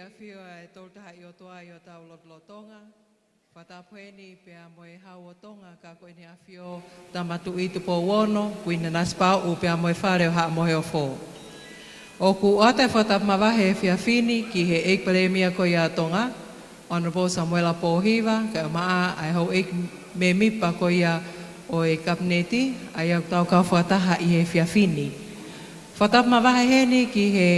a whio e toltaha i o toa i o tau lotonga. Whatapueni pia moe hau o tonga ka koe ni a whio tamatu i tupo wono, kuina naspau u pia moe whare o haa mohe o fō. O ku ate whatapumawahe e whiawhini ki he eikparemia ko i a tonga, Honorable Samuela Pōhiwa, ka maa ai hau eik me mipa ko ia o e kapneti, ai au tau kau whataha i he whiawhini. Whatapumawahe heni ki he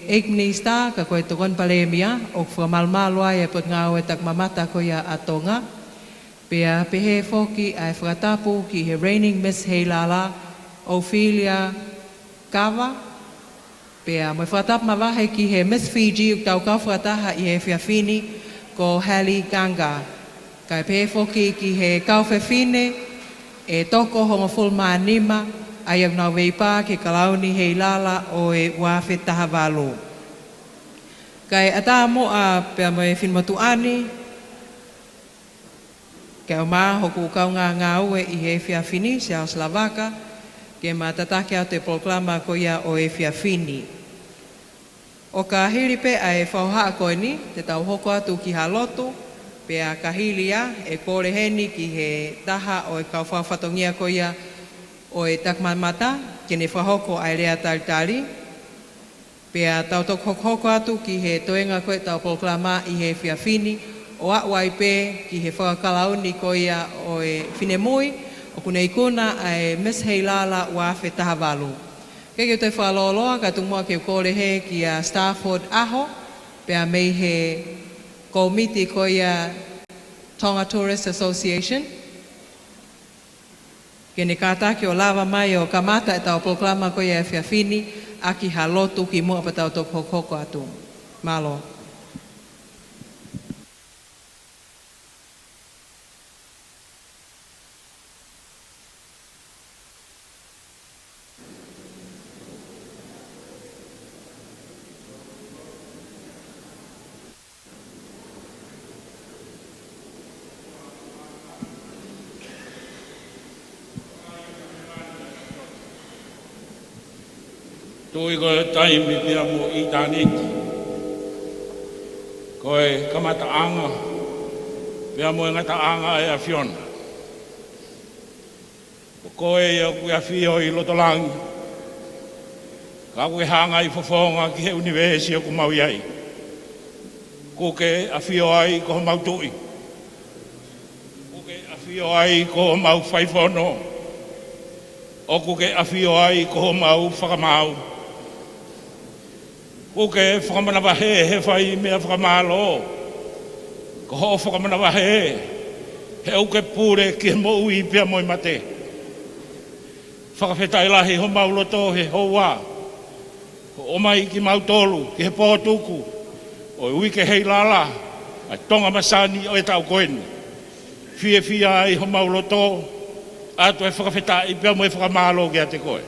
eik minista ka koe tokon paremia, o whamalmalua e pot ngā oe tak mamata ko ia a tonga. Pea pehe whoki ai whakatapu ki he reigning Miss Heilala, Ophelia Kawa. Pea moe whatapumawahe ki he Miss Fiji, o tau kau whataha i he whiawhini, ko Hali Ganga. Kai pehe whoki ki he kauwhewhine, e toko hongo fulmanima, ai au nau weipa ke kalauni Heilala o e wafe taha walo. Kai ata moa pea moe whinmatuani, ke au maa hoku ukau ngā ue i he whiawhini, se au Slavaka, ke ma tatake au te proklama ko ia o e whiawhini. O ka hiripe ai whauhaa koe ni, te tau hoko atu ki halotu, pea ka hilia e kore heni ki he taha o e kau whawhatongia ko ia o e takmamata, ke ne whahoko ai rea taritari. Pea tau tok hoko atu ki he toenga koe tau proklama i he whiawhini, o awai pe ki he whakakalauni ko ia o e Whinemui, o kuna ikuna ai Miss Heilala wafe taha walu. Kei te whaloloa ka tungua ke kore he ki a Stafford Aho, pea mei he komiti ko ia Tonga Tourist Association. Ke ne kātake o lava mai o kamata e tau proklama ko ia e whiawhini, a ki halotu ki mua pa tau tok hoko atu. Malo. Tui koe taimi pia mo i tāniti. Koe kamata anga, pia mo ngata anga e a whiona. Koe ia kui a whio i lotolangi. Ka kui hanga i whawhonga ki he universia ku mau iai. Kuke a whio ai ko mau tui. Kuke a whio ai ko mau whaifono. O kuke a whio ai ko mau whakamau. Kuke whakamanawahe he whai mea whakamalo. Ko ho whakamanawahe he uke pure ki he mo ui pia moi mate. Whakawhetai lahi ho mauloto he hoa. Ko omai ki mautolu ki he pōtuku. O ui ke Heilala ai Tonga Masani o e tau koeni. Fia ai ho mauloto atu e whakawhetai pia moi whakamalo ki a te koe.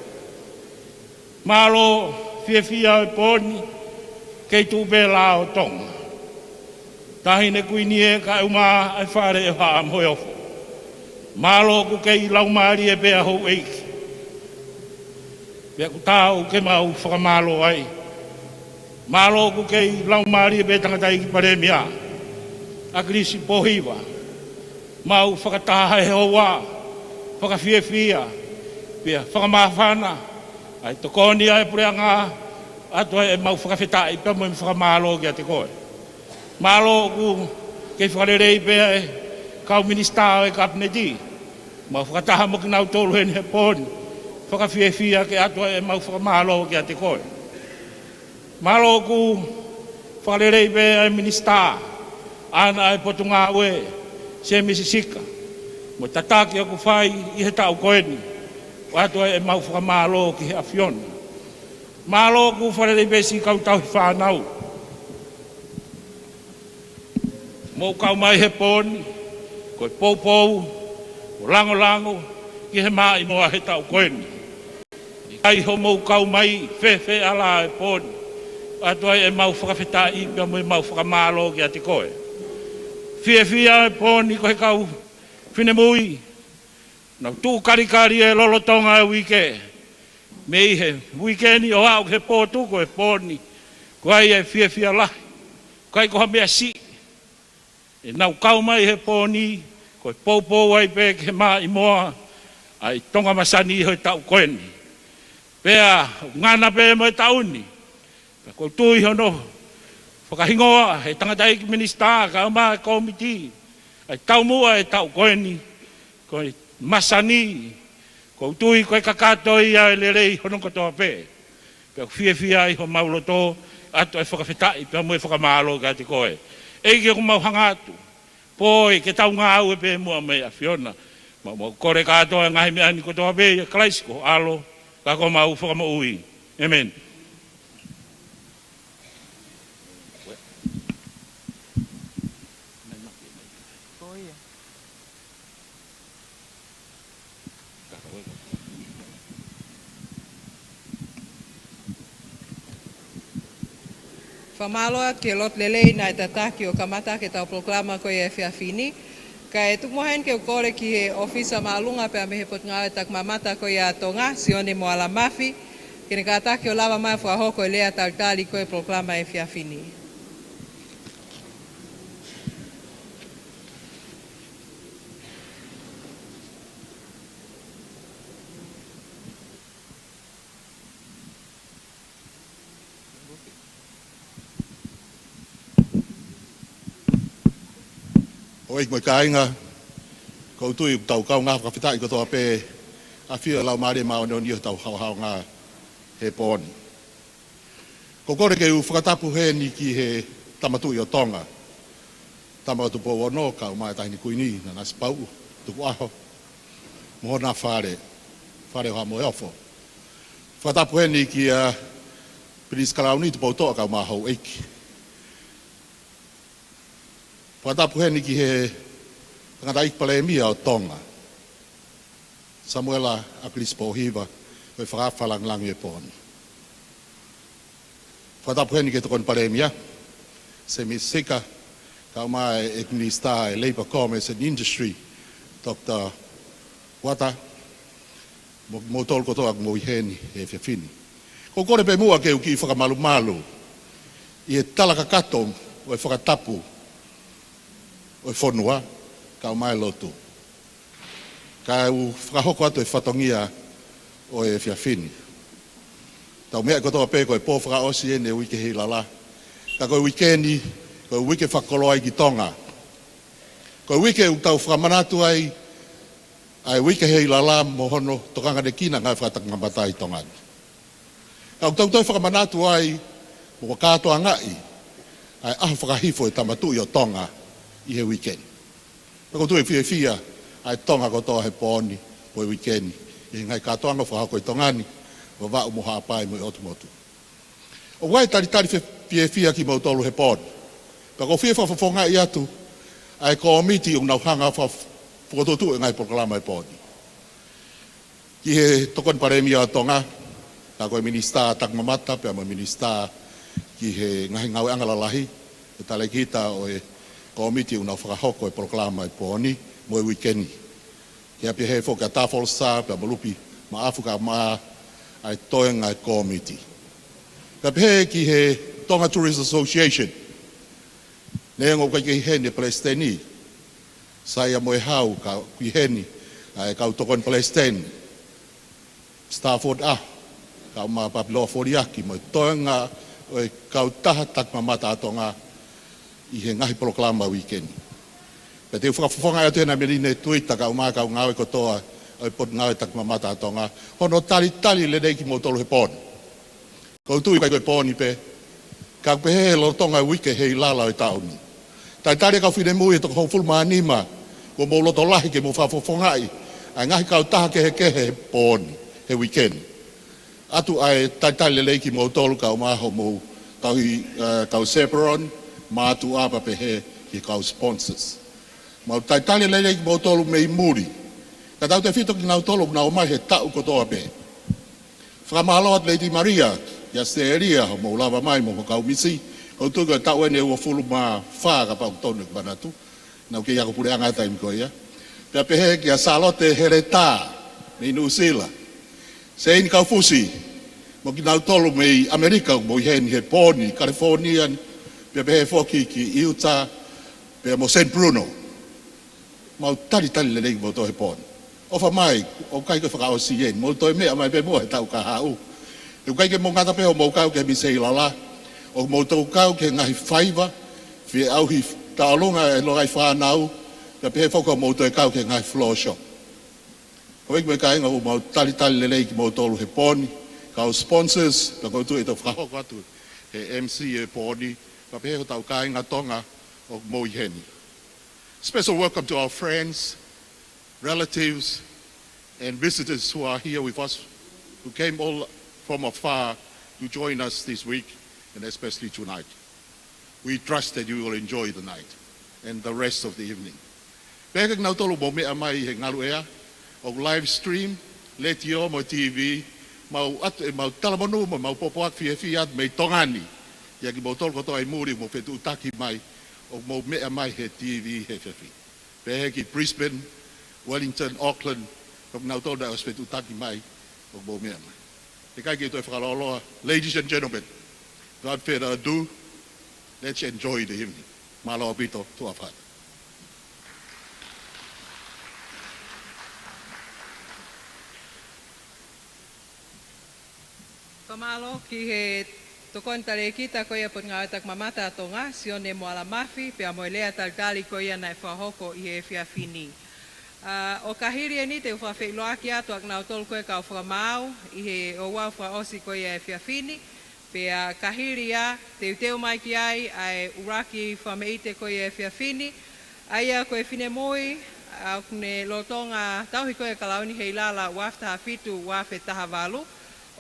Malo fia e pōni kei tūpe la o Tonga. Tahine kuini e ka uma ai whare e wha am hoi ofo. Malo ku kei laumari e pēa hou eiki. Pea ku tāu ke mau whakamalo ai. Malo ku kei laumari e pēa tangatai ki paremia. A Krisi Pōhiwa. Mau whakataha e hoa. Whakawhia. Pea whakamawhana. Ai tokoni ai pureanga atu e mau whakawhetai pia mo i whakamalo ki a te koe. Malo ku kei whakarerei pia e kau minista e kapneti. Mau whakataha mo ki nau tolu heni he pōni. Whakawhia ke atu e mau whakamalo ki a te koe. Malo ku whakarerei pia e minista ana e potunga ue se misisika. Mo tataki aku whai i he tau koeni. Atu e mau whakamalo ki he awhiona. Malo ku wharere besi kau tau hi whanau. Mou kau mai he pōni, koe pōpou, ko lango, ki he mai moa he tau koeni. Kai ho mou kau mai, whewhe ala e pōni. Atu e mau whakawhetai, pia mo mau whakamalo ki a te koe. Fia e pōni ko he kau Whinemui. Nau tū karikari e lolotonga e wike. Mei he wikeni o au he pōtuko e pōni. Ko ai e fia lahi. Kai ko mea si. E nau kau mai he pōni, ko e pōpō ai pē ke mā i moa, ai Tonga Masani hoi tau koeni. Pea, ngana pē mo e tauni. Pea ko tui hono, whakahingoa, he tangata iki minista, ka mā komiti, ai tau mua e tau koeni, ko e Masani, ko tui ko e kakatoi ai lerei hono katoa pē. Pea fia ai ho mauloto, ato e whakawhetai, pea mo e whakamalo ka te koe. Ege ko mau hangatu. Poi ke tau ngā au e pē mua mea Fiona. Mau kore katoa ngahi mea ni kotoa pē, klaisiko, alo, ka ko mau whakamau ui. Amen. Whamaloa ke lot lelei na e tataki o kamata ke tau programa ko e whiawhini. Ka e tukmohen ke o kore ki he ofisa maalunga pe a mehe pot ngā e tak mamata ko e a Tonga, sione mo ala mafi. Kene ka ataki o lava mai whahoko e lea tautali ko e programa e whiawhini. Oi mo kainga ko tui tau kau ngā whakawhitai ko toa pē a whia lau maare mao neo nio tau hao ngā he pōni. Ko kore ke u whakatapu he ni ki he tamatui o Tonga. Tamatu po wono ka o mai tahini kuini na nasi pau tuku aho. Moho nā whare o ha moe ofo. Whakatapu he ni ki a Piris Kalauni tu po toa ka o maa hau eiki. Whakatapu he ni ki he tangata ikpale mia o Tonga. Samuela Aklis Pohiva koe whakawhalanglangi e pōni. Whakatapu he ni ki tokon pale mia. Se mi sika ka o mai e Minister e Labour Commerce and Industry Dr. Wata mo tolu kotoa mo i heni e whiawhini. Ko kore pe mua ke uki whakamalu i e talaka kato o e whakatapu o e whonua, ka o mai lotu. Ka u whakahoko atu e whatongia o e whiawhini. Tau mea kotoa pē ko e pō whakaosi ene wike Heilala. Ka koe wikeni, koe wike whakolo ai ki Tonga. Koe wike u tau whakamanatu ai, ai wike Heilala mo hono tokanga ne kina ngai whakatakangambata i Tonga. Ka u tau tau whakamanatu ai, mo katoa ngai, ai aho whakahifo e tamatui o Tonga, i he weekend. Ko tu e fia ai Tonga ko toa he pōni po e weekend. I ngai katoanga whahako i Tongani, wa wau mo haapai mo i otumotu. O wai tari fia ki mautolu he pōni. Ka ko fia whawhawhonga i atu, ai komiti o nauhanga whakototu e ngai proklama e pōni. Ki he tokon paremia o Tonga, ka koe minista takmamata, pia mo minista ki he ngahi ngau angalalahi, e tale kita o e komiti una whakahoko e proklama e pōni mo e wikeni. Kia pia he whoka tāwholsa, pia malupi ma afuka ma ai toenga e komiti. Kia pia he ki he Tonga Tourist Association. Nea ngō kai ki heni e Palestini. Saia mo e hau ka ki heni ai kau tokon Palestini. Stafford ka ma papiloa foriaki mo e toenga o e kau taha takmamata atonga i he ngahi proklama weekend. Pe te whakawhonga atu ena merine tuita ka umaka o ngawe kotoa o pot ngawe takmamata atonga. Hono tali le nei ki mo tolu he pōni. Kau tui kai koe pōni pe. Ka pe he lo tonga wike Heilala o tauni. Tai tari kau whine mui e toko hou fulma anima. Ko mo loto lahi ke mo whawhongai. Ai ngahi kau taha ke he pōni he weekend. Atu ai tai le nei ki mo tolu ka umaho mo kau Seperon. Mātu apa pe he ki kau sponsors. Mau taitani lele ki mau tolu mei muri. Ka tau te whito ki nau tolu nau mai he tau kotoa pe. Whakamahaloat Lady Maria, ia se eria ho mau lava mai mo kau misi. Kau tuka tau ene ua fulu ma wha ka pau tonu ki banatu. Nau ke iako pure anga taim ko ia. Pea pe he ki a Salote Hereta, mei Nusila. Se ini kau fusi, mo ki nau tolu mei Amerika mo i heni he pōni, Californian, Pia pehe foki ki Iuta, pia mo St. Bruno. Mau tali le lei mo to he pon. Ofa mai, o kai ke whakao si yen, mo toi mea mai pe mo he tau ka hau. E kai ke mo ngata pe o mo kau ke mi Heilala, o mo tau kau ke ngahi whaiva, fi au hi taolonga e lorai whanau, pia pehe foko mo toi kau ke ngahi floor shop. Ko ik me kai nga o mo tali le lei ki mo tolu he poni, kau sponsors, ka ko tu e to whakao atu, he MC e poni, ka pehe o tau kai nga Tonga o mo i heni. Special welcome to our friends, relatives, and visitors who are here with us, who came all from afar to join us this week, and especially tonight. We trust that you will enjoy the night and the rest of the evening. Pekak nau tolu mo mea mai he ngalu ea, o live stream, letio mo TV, mau talamonu mo mau popoak fiat mei tongani, ia ki mo tolu koto ai muri mo fetu utaki mai, o mo mea mai he TV he whiwhi. Pehe ki Brisbane, Wellington, Auckland, o nau tolu na o fetu utaki mai, o mo mea mai. Te kai ki toi whakaloloa, ladies and gentlemen, without further ado, let's enjoy the evening. Malo pito, tua whata. Kamalo ki he tokon tare kita ko ia pot ngatak mamata tonga sione mo ala mafi pe mo lea tal tali ko ia na whahoko I he whiawhini. O kahiri ni te whawhi loa ki atu ak nau tol koe kau whamau I he o wau whaosi ko ia he whiawhini pe kahiri a te uteo mai ki ai uraki whameite ko ia he whiawhini aia koe whine moi au kune lotonga tauhi koe kalauni Heilala waftaha fitu wafe taha walu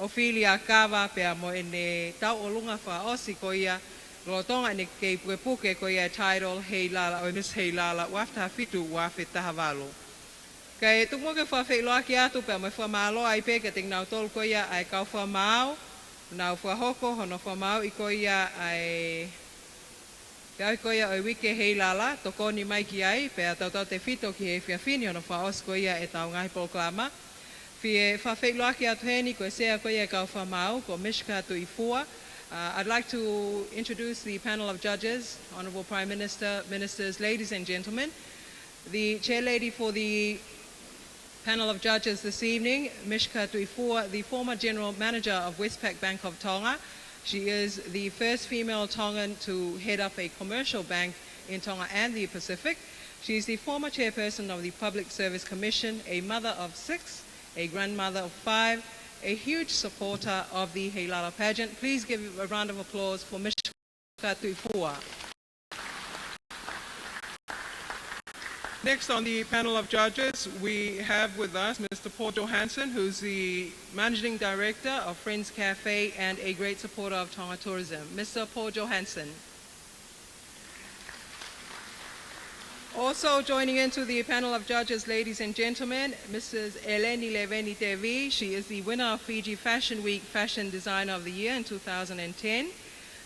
o fili a kawa pea mo ene tau o lunga wha osi ko ia lotonga ne kei puke ko ia title Heilala o Miss Heilala waftaha fitu wafe taha walu. Kei tumo ke whawhi loa ki atu pea mo whamalo ai pe ke ting nau tolu ko ia ai kau whamau nau whahoko hono whamau I ko ia ai pea ko ia o wike Heilala tokoni mai ki ai pea tau te fito ki he whiawhini hono wha osi ko ia e tau ngai proklama. Fie whawhi loa ki atu heni ko e sea ko ia kau whamau ko mishka tu I fua. I'd like to introduce the panel of judges, Honourable Prime Minister, Ministers, ladies and gentlemen. The chair lady for the panel of judges this evening, Mishka Tuifua, the former General Manager of Westpac Bank of Tonga. She is the first female Tongan to head up a commercial bank in Tonga and the Pacific. She is the former chairperson of the Public Service Commission, a mother of 6, a grandmother of 5, a huge supporter of the Heilala pageant. Please give a round of applause for Mishka Tuifua. Next on the panel of judges, we have with us Mr. Paul Johansson, who's the Managing Director of Friends Cafe and a great supporter of Tonga tourism. Mr. Paul Johansson. Also joining into the panel of judges, ladies and gentlemen, Mrs. Eleni Leveni Devi. She is the winner of Fiji Fashion Week Fashion Designer of the Year in 2010,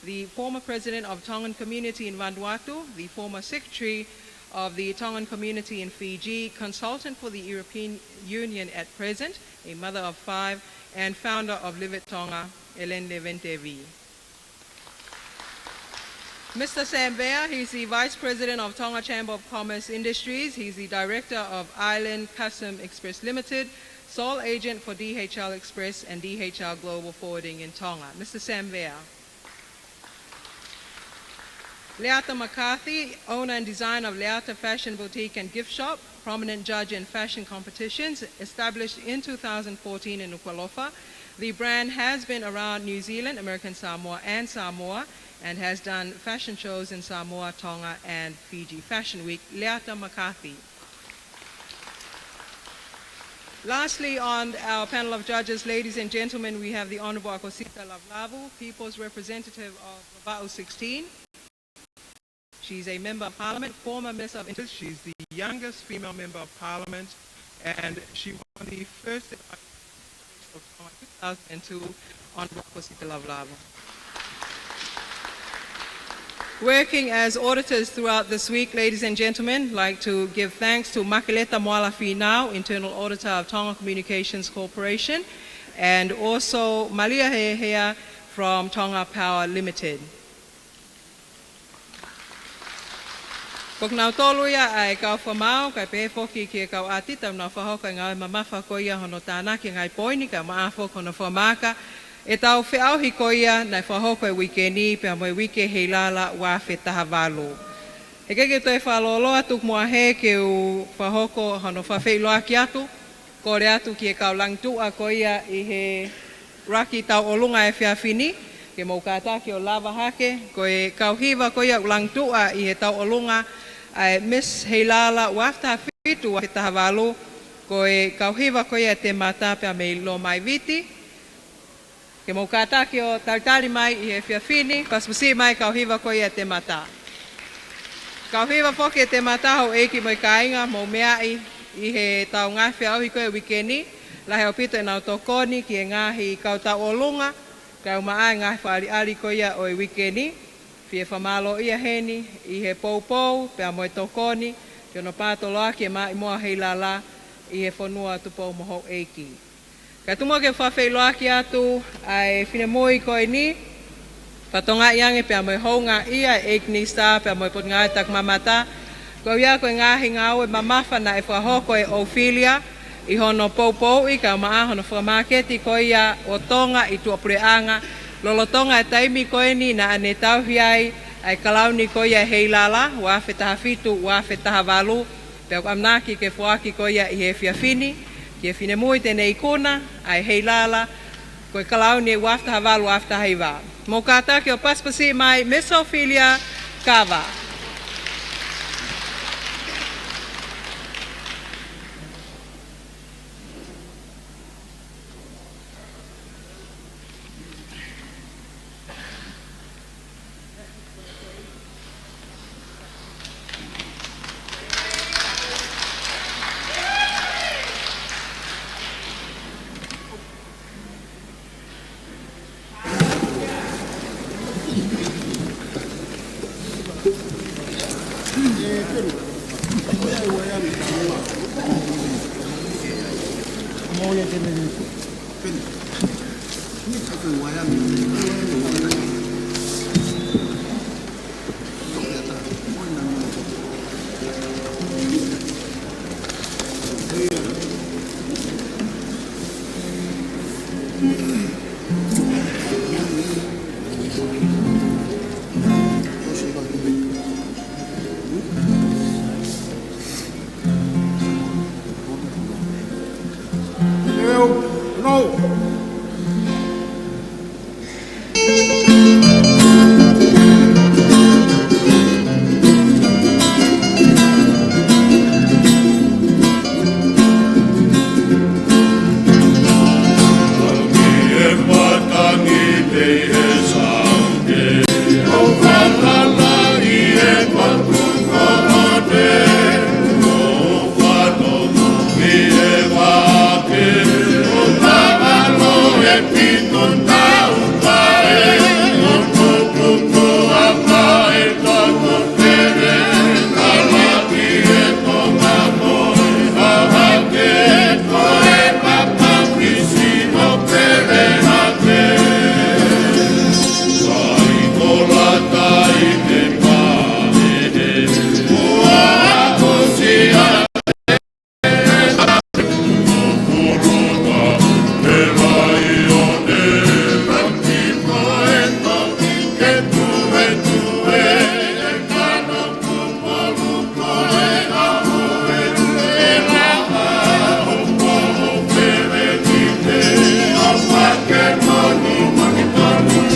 the former president of Tongan community in Vanuatu, the former secretary of the Tongan community in Fiji, consultant for the European Union at present, a mother of 5, and founder of Live It Tonga, Eleni Leveni Devi. Mr. Sam Vea, he's the Vice President of Tonga Chamber of Commerce Industries. He's the Director of Island Custom Express Limited, sole agent for DHL Express and DHL Global Forwarding in Tonga. Mr. Sam Vea. Leata McCarthy, owner and designer of Leata Fashion Boutique and Gift Shop, prominent judge in fashion competitions, established in 2014 in Nuku'alofa. The brand has been around New Zealand, American Samoa, and Samoa, and has done fashion shows in Samoa, Tonga, and Fiji Fashion Week. Leata McCarthy. Lastly, on our panel of judges, ladies and gentlemen, we have the Honourable Akosita Lavlavu, People's Representative of Va'u 16. She's a Member of Parliament, former Minister of Interior. She's the youngest female Member of Parliament, and she won the first of 2002 Honourable Akosita Lavlavu. Working as auditors throughout this week, ladies and gentlemen, I'd like to give thanks to Makeleta Moala Finau, Internal Auditor of Tonga Communications Corporation, and also Malia Hehea from Tonga Power Limited. Kok nau tolu ia ai kau whamau, kai pehe foki ki e kau ati, tau nau whahoka ngau mamafa ko ia hono tānaki ngai poini, ka maafo kono whamaka. E tau whiauhi ko ia, nai whahoka e wikeni, pia moe wike Heilala wafe taha walu. He keke toi whaloloa tuk mua he ke u whahoko hono whawheiloa ki atu, kore atu ki e kau langtua ko ia i he raki tau olunga e whiawhini, ke mau kātā ki o lava hake, ko e kau hiwa ko ia langtua i he tau olunga, ai Miss Heilala wafta fitu wa taha walu, ko e kau hiwa ko ia te mata pia mei lo mai viti, ke mau kātā ki o tautari mai i he whiawhini, pasmusi mai kau hiwa ko ia te mata. Kau hiwa poke te mata ho eiki moi kāinga mo meai i he tau ngāwhi auhi koe wikeni, lahe o pito e nau tokoni ki e ngāhi kau tau olunga, kau maa ngāwhi ali ali koe ia o e wikeni, fie whamalo ia heni i he poupou, pia moe tokoni, ki ono pātolo ake maa i moa Heilala i he whanua tupou moho eiki. Ka tumo ke whawhelo ake atu ai whine moi koe ni, patonga iange pia moe hounga ia eikni star pia moe pot ngai tak mamata, ko ia koe ngahi ngau e mamafa na e whahoko e Ophelia, i hono poupou i ka maa hono whamaketi ko ia o Tonga i tuapureanga, lolo Tonga e taimi koe ni na ane tauhiai ai kalauni ko ia Heilala, wafe taha fitu, wafe taha walu, pia amnaki ke fuaki ko ia i he whiawhini, ki e whine mui tene ikuna, ai Heilala, koe kalauni e wafe taha walu, wafe taha iwa. Mō kātā ki o paspasi mai, Miss Ophelia Kava.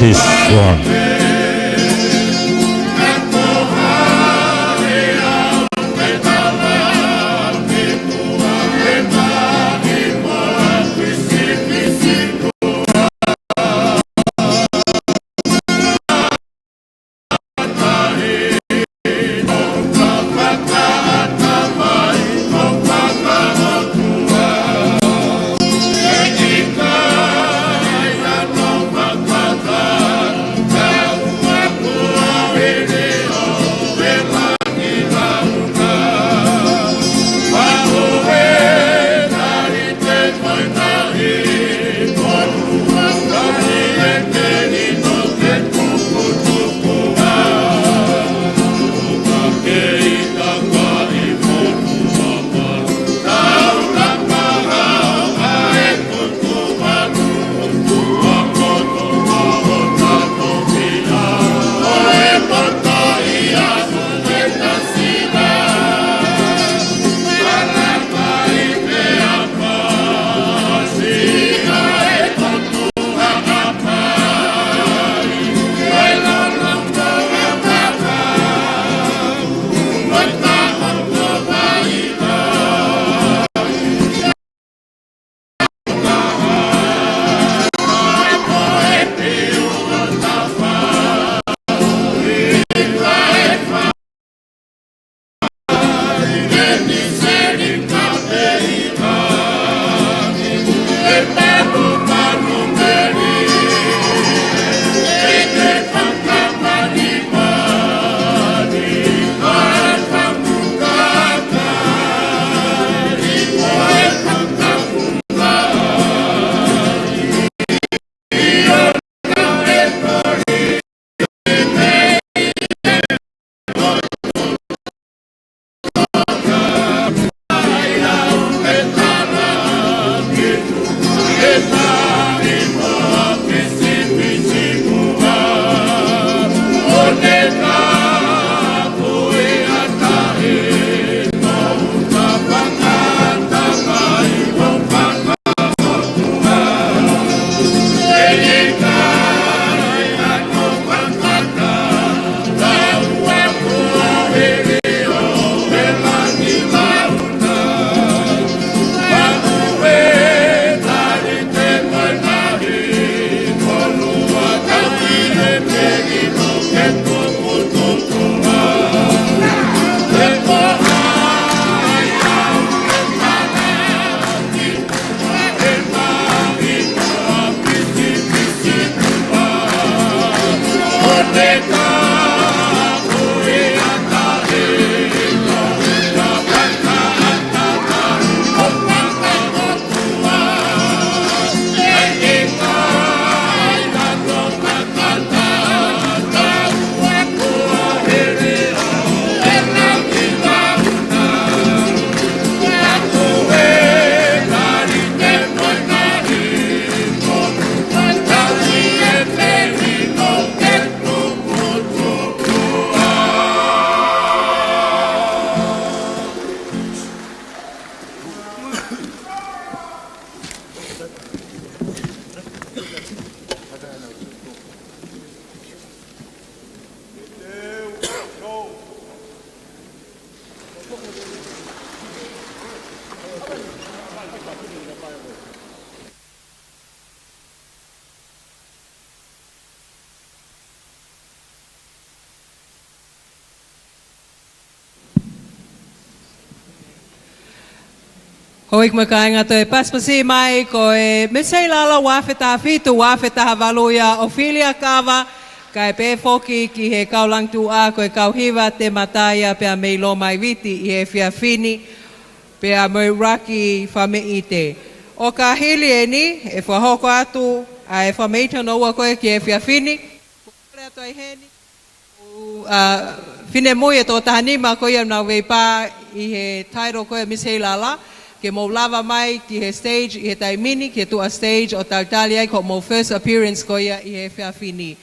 This one. Hoik mo kaya nga to e paspasi mai ko e Miss Heilala wafeta fitu wafeta havaluya Ophelia Kava kai pe foki ki he kaulang tu a ko e kauhiva te mataya pe a meilo mai viti i he fiafini pe a moi raki fame ite. O ka hili e ni e whahoko atu a e whameita noua koe ki e fiafini. Kore ato e heni. Fine mui e tō tahanima koe am nau wei pā i he tairo koe Miss Heilala. Ke mo lava mai ki he stage i he taimini, ki he tua stage o tautali ai ko mo first appearance ko ia i he whiawhini.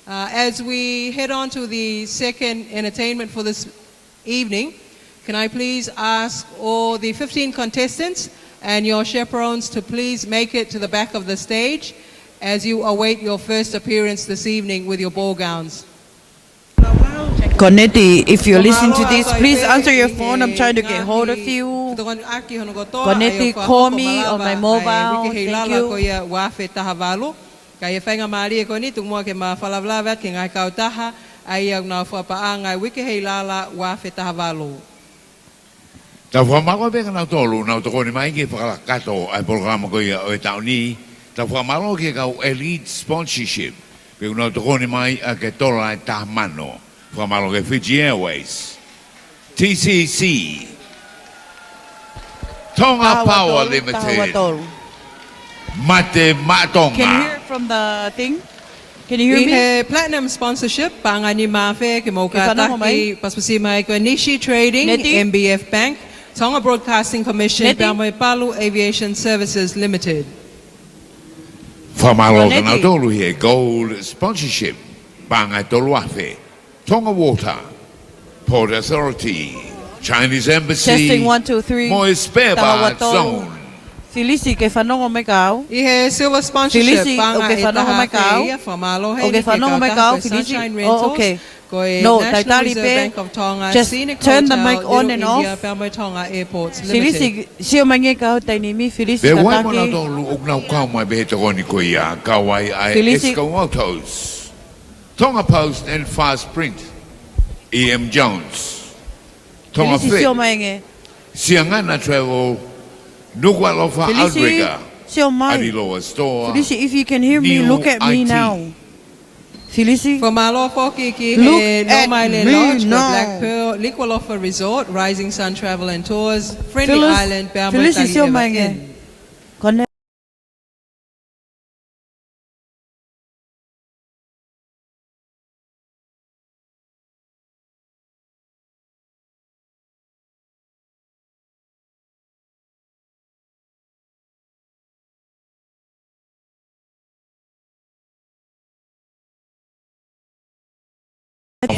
As we head on to the second entertainment for this evening, can I please ask all the 15 contestants and your chaperones to please make it to the back of the stage as you await your first appearance this evening with your ball gowns. Koneti, if you're listening to this, please answer your phone. I'm trying to get hold of you. Koneti, call me on my mobile. Thank you. Kaya whainga maari e koni, tung mua ke maa whalawlawa ke ngai kautaha, ai au nā whapaanga wiki Heilala wawhe taha walo. Ta whamaro benga nau tolu, nau toko ni mai ke whakalakato ai programa ko ia o e tau ni, ta whamaro ke kau elite sponsorship, pe nau toko ni mai a ke tola e tahamano. Whamaro ke Fiji Airways, TCC, Tonga Power Limited, Mate Matonga. Can you hear it from the thing? Can you hear me? He platinum sponsorship, panga ni mafe, ke mo kataki, paspasi mai ko Nishi Trading, MBF Bank, Tonga Broadcasting Commission, Pamoe Palu Aviation Services Limited. Whamaro ke nau tolu he gold sponsorship, panga tolu afe. Tonga Water, Port Authority, Chinese Embassy, Testing 1, 2, 3. Moe Spare Bar Zone. Filisi ke whanongo me kau. I he silver sponsorship, Filisi, panga okay, e whanongo me kau. taha whamalo hei, Okay, whanongo me kau, Filisi. Oh, okay. No, Taitali Pe, just turn the mic on and off. Filisi, sio mange kau taini mi, Filisi Be wai mana tataki. tolu uknau kau mai behe tokoni ko ia, kawai ai Filisi. Esco Autos. Tonga Post and Fast Print, E.M. Jones, Tonga Filisi Fit, sio mange. Siangana Travel, Nuku'alofa Filisi, Outrigger, sio mai. Adiloa Store, Filisi, if you can hear me, New look at me IT. now. Filisi, Whamalo foki ki Look he at Nomaile me Lodge, now. Black Pearl, Nuku'alofa Resort, Rising Sun Travel and Tours, Friendly Phyllis- Island, Pamoe Filisi sio Tali mange. Inn. Kone.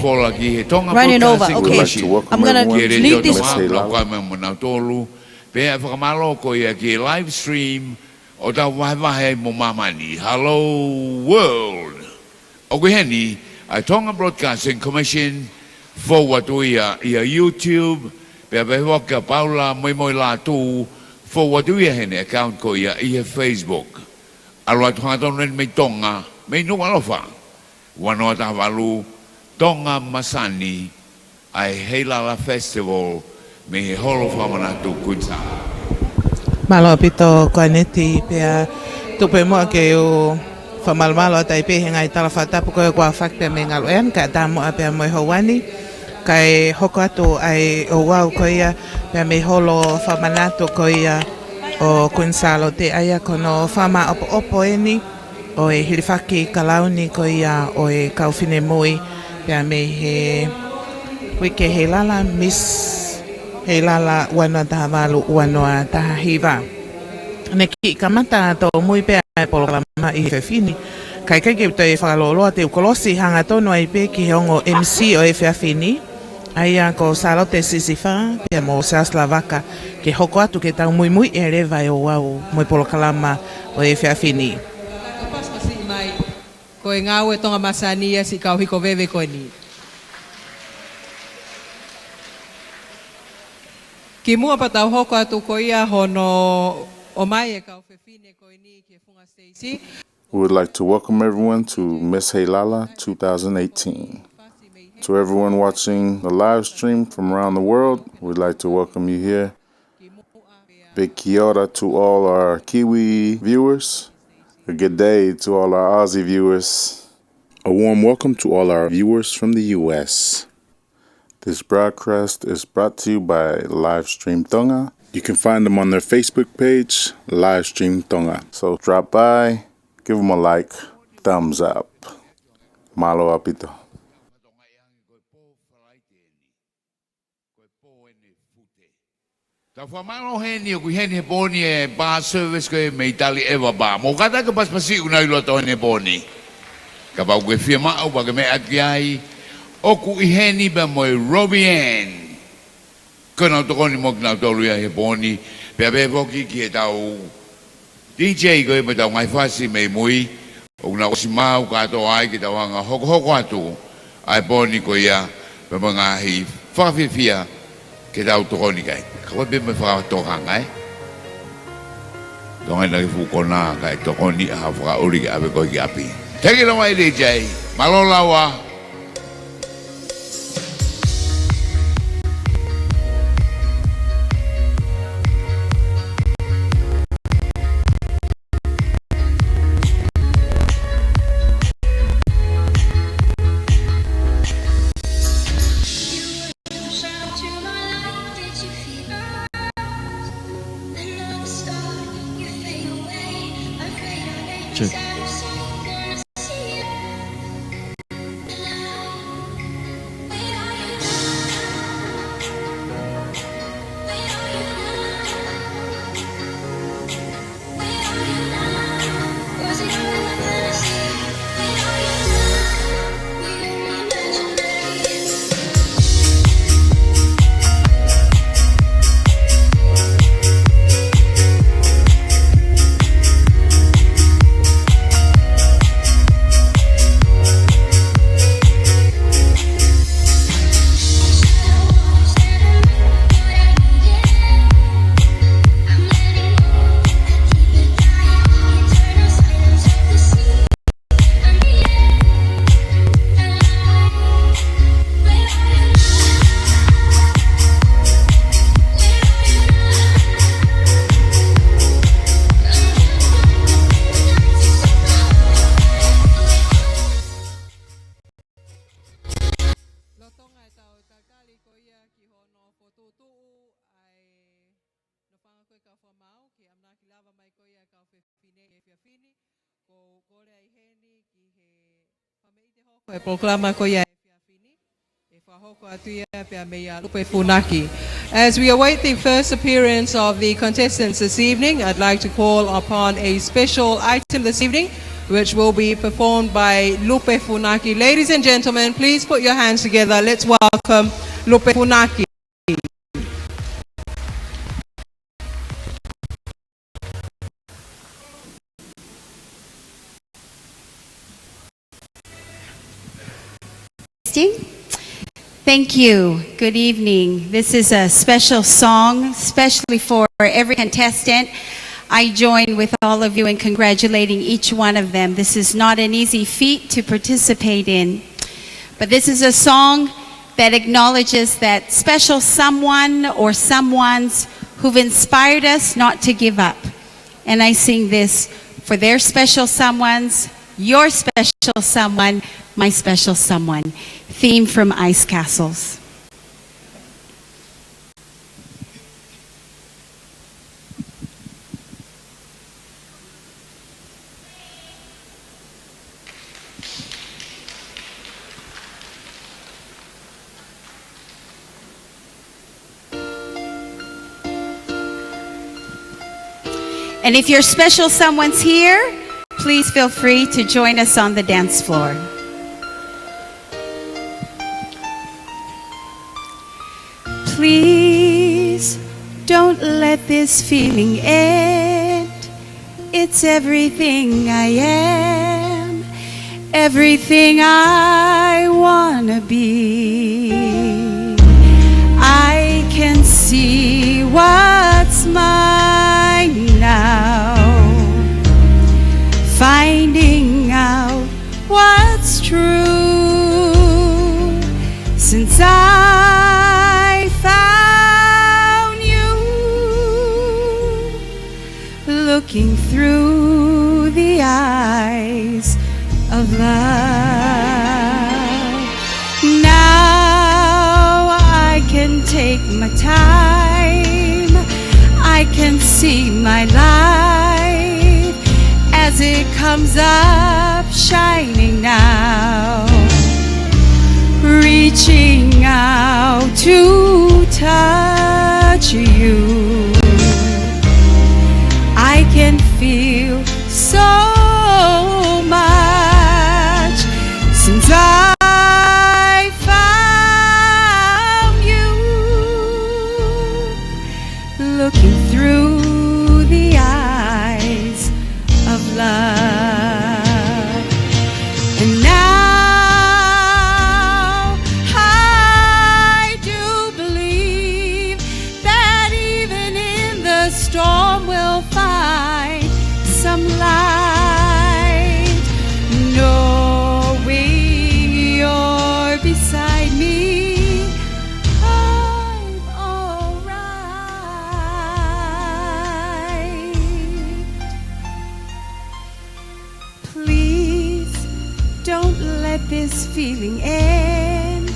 Paula ki he Tonga Running over, Broadcasting okay. Commission. I'm gonna lead this. Tolu, pe e whakamalo ko ia ki live stream o ta wahewahe mo mamani. Hello world. O ko heni, a Tonga Broadcasting Commission forward to ia YouTube, pe e waka Paula Moimoi Latu, forward to ia hene account ko ia Facebook. Alwa tuhaton ren me Tonga, me Nuku'alofa. Wanoa ta walu, Tonga Masani, ai Heilala Festival, me he holo whamanatu kuta. Malo pito koaneti pia tupe mo ke o whamalmalo a taipe hengai tala whatapu koe kua whakpea me ngaloean ka tamo a pia moe hawani kai hoko atu ai o wau koia pia me holo whamanatu koia o kunsalo te aia kono whama opo eni o e hiriwhaki kalauni koia o e kauwhine mui pia me he wike Heilala Miss Heilala wanoa taha walu wanoa taha hiva. Ne ki kamata to mui pe ai programa i whewhini. Kai kai ke te whakaloloa te ukolosi hanga tono ai pe ki hongo MC o e whewhini. Aia ko salote sisifa pe mo Saslavaka ke hoko atu ke tau mui e rewa e o wau mui programa o e whewhini. Paspasi mai, ko e ngau e Tonga Masani si kau hiko vewe koe ni. Ki mua patau hoko atu ko ia hono o mai e kau whewhine koe ni ki funga Stacey. We would like to welcome everyone to Miss Heilala 2018. To everyone watching the live stream from around the world, we'd like to welcome you here. Big kia ora to all our Kiwi viewers. A good day to all our Aussie viewers. A warm welcome to all our viewers from the U.S. This broadcast is brought to you by Livestream Tonga. You can find them on their Facebook page, Livestream Tonga. So drop by, give them a like, thumbs up. Malo apito. Ta whamalo heni o kui heni he pōni e bar service koe mei tali ewa ba. Mō kata ka paspasi una i loto heni pōni. Ka pau koe whia mao pa ke me ati ai. O ku i heni ba moe Robian. Kona o tokoni mo kina tolu ia he pōni. Pea pea poki ki he tau DJ koe pa tau ngai whasi mei mui. O kuna osi mau kato ai ki tau hanga hoko hoko atu. Ai pōni koe ia. Pa mga hi whakawhiwhia ke tau tokoni kai. Kau be me whaka tohanga e. Tonga naki whukona kai tokoni a whaka uri ki awe koi ki api. Take it away DJ. Malolawa. As we await the first appearance of the contestants this evening, I'd like to call upon a special item this evening, which will be performed by Lupe Funaki. Ladies and gentlemen, please put your hands together. Let's welcome Lupe Funaki. Thank you. Good evening. This is a special song, especially for every contestant. I join with all of you in congratulating each one of them. This is not an easy feat to participate in, but this is a song that acknowledges that special someone or someones who've inspired us not to give up. And I sing this for their special someones, your special someone, my special someone. Theme from Ice Castles. And if your special someone's here, please feel free to join us on the dance floor. Please don't let this feeling end. It's everything I am, everything I wanna be. I can see what's mine now, finding out what's true since I found you. looking through the eyes of love. Now I can take my time, I can see my life as it comes up shining now, reaching out to touch you. I can feel so much since I found you, looking through the eyes of love. And now I do believe that even in the storm we'll find some light, knowing you're beside me, I'm alright. Please don't let this feeling end.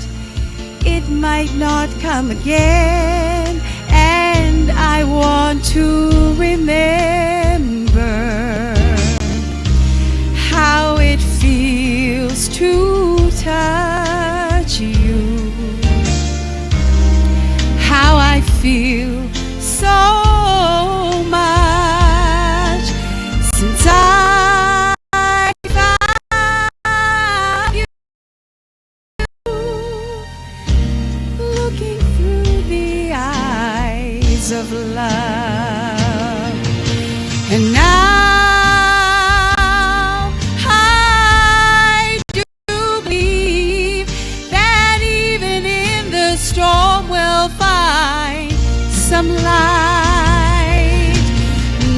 It might not come again, and I want to remember how it feels to touch you, how I feel so much since I found you, looking through the eyes of love. And now I do believe that even in the storm we'll find some light,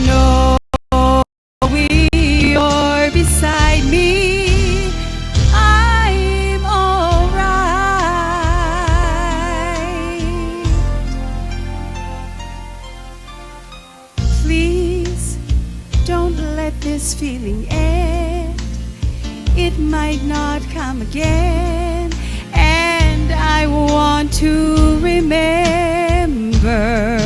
knowing you're beside me, I'm alright. Please don't let this feeling end. It might not come again, and I want to remember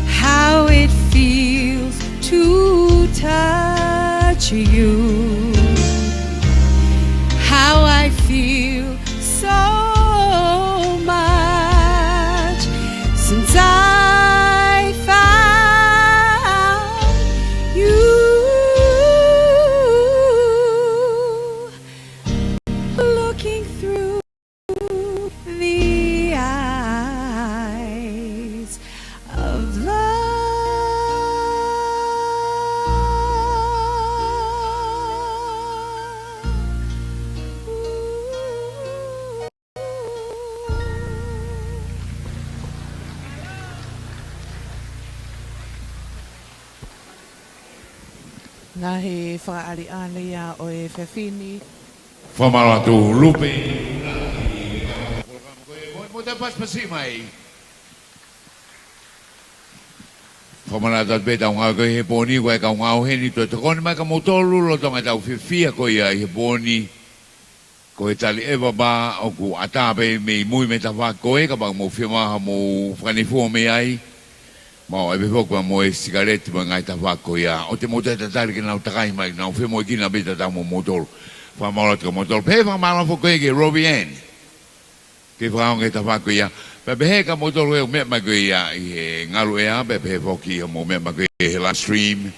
how it feels to touch you, how I feel so much since I found you, looking through the eyes of love. Ngā he whakaari ia o e whiawhini. Whamalatu lupe. Mo te paspasi mai. Whamalatu beta ngā koe he pōni koe ka ngā heni to te kone mai ka motolu lo tonga tau whiwhia koe ia he pōni. Koe tali ewa ba o ku atape me mui me ta wha koe ka bang mo whiamaha mo whanifua me ai. Mau e befoko mo e sigareti mo ngai ta wako ia. O te mote ta tari ki nau takai mai, nau whi mo e kina bita ta mo motoro. Wha maura tika motoro. Pe wha maura foko e ke Robian. Ke whaonge ta wako ia. Pe pehe ka motoro e o mea mai koe ia i he ngaru ea. Pe pehe foki mo mea mai koe e he last stream.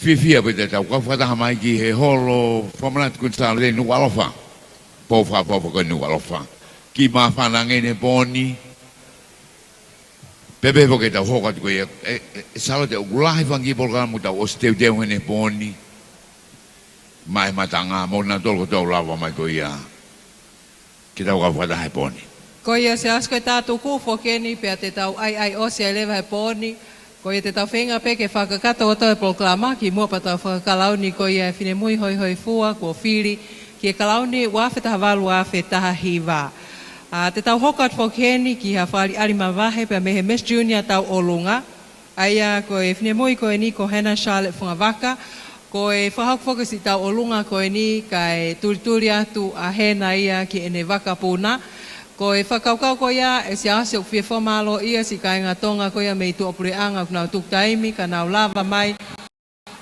Whiwhia bita tau ka whataha mai ki he holo. Whamanat kun sa le Nuku'alofa. Po wha koe Nuku'alofa. Ki maa whanangene pōni. Pepe po ke tau hoka tuko ia, salo te ulahi whangi polkana mu tau o se teu teu hene pōni. Mai matanga, mo na tolko tau lawa mai ko ia. Ki tau ka whatahe pōni. Ko ia se asko e tātou kūwho keni, pia te tau ai o se lewa he pōni. Ko ia te tau whenga pe ke whakakata o tau e polklama, ki mua pa tau whakakalauni ko ia e whine mui hoi hoi fua, ko whiri. Ki e kalauni wāwhetaha walu wāwhetaha hiwa. Te tau hokat whokeni ki ha whali arima wahe pia mehe Miss Junior tau olunga. Aia ko e Whinemoi ko e ni ko hena Charlotte Whangawaka. Ko e whahakfokus i tau olunga ko e ni kai turi atu a hena ia ki ene waka puna. Ko e whakaukau ko ia e si ase o whia whamalo ia si kai ngā tonga ko ia mei tu opure anga ku nau tuk taimi ka nau lava mai.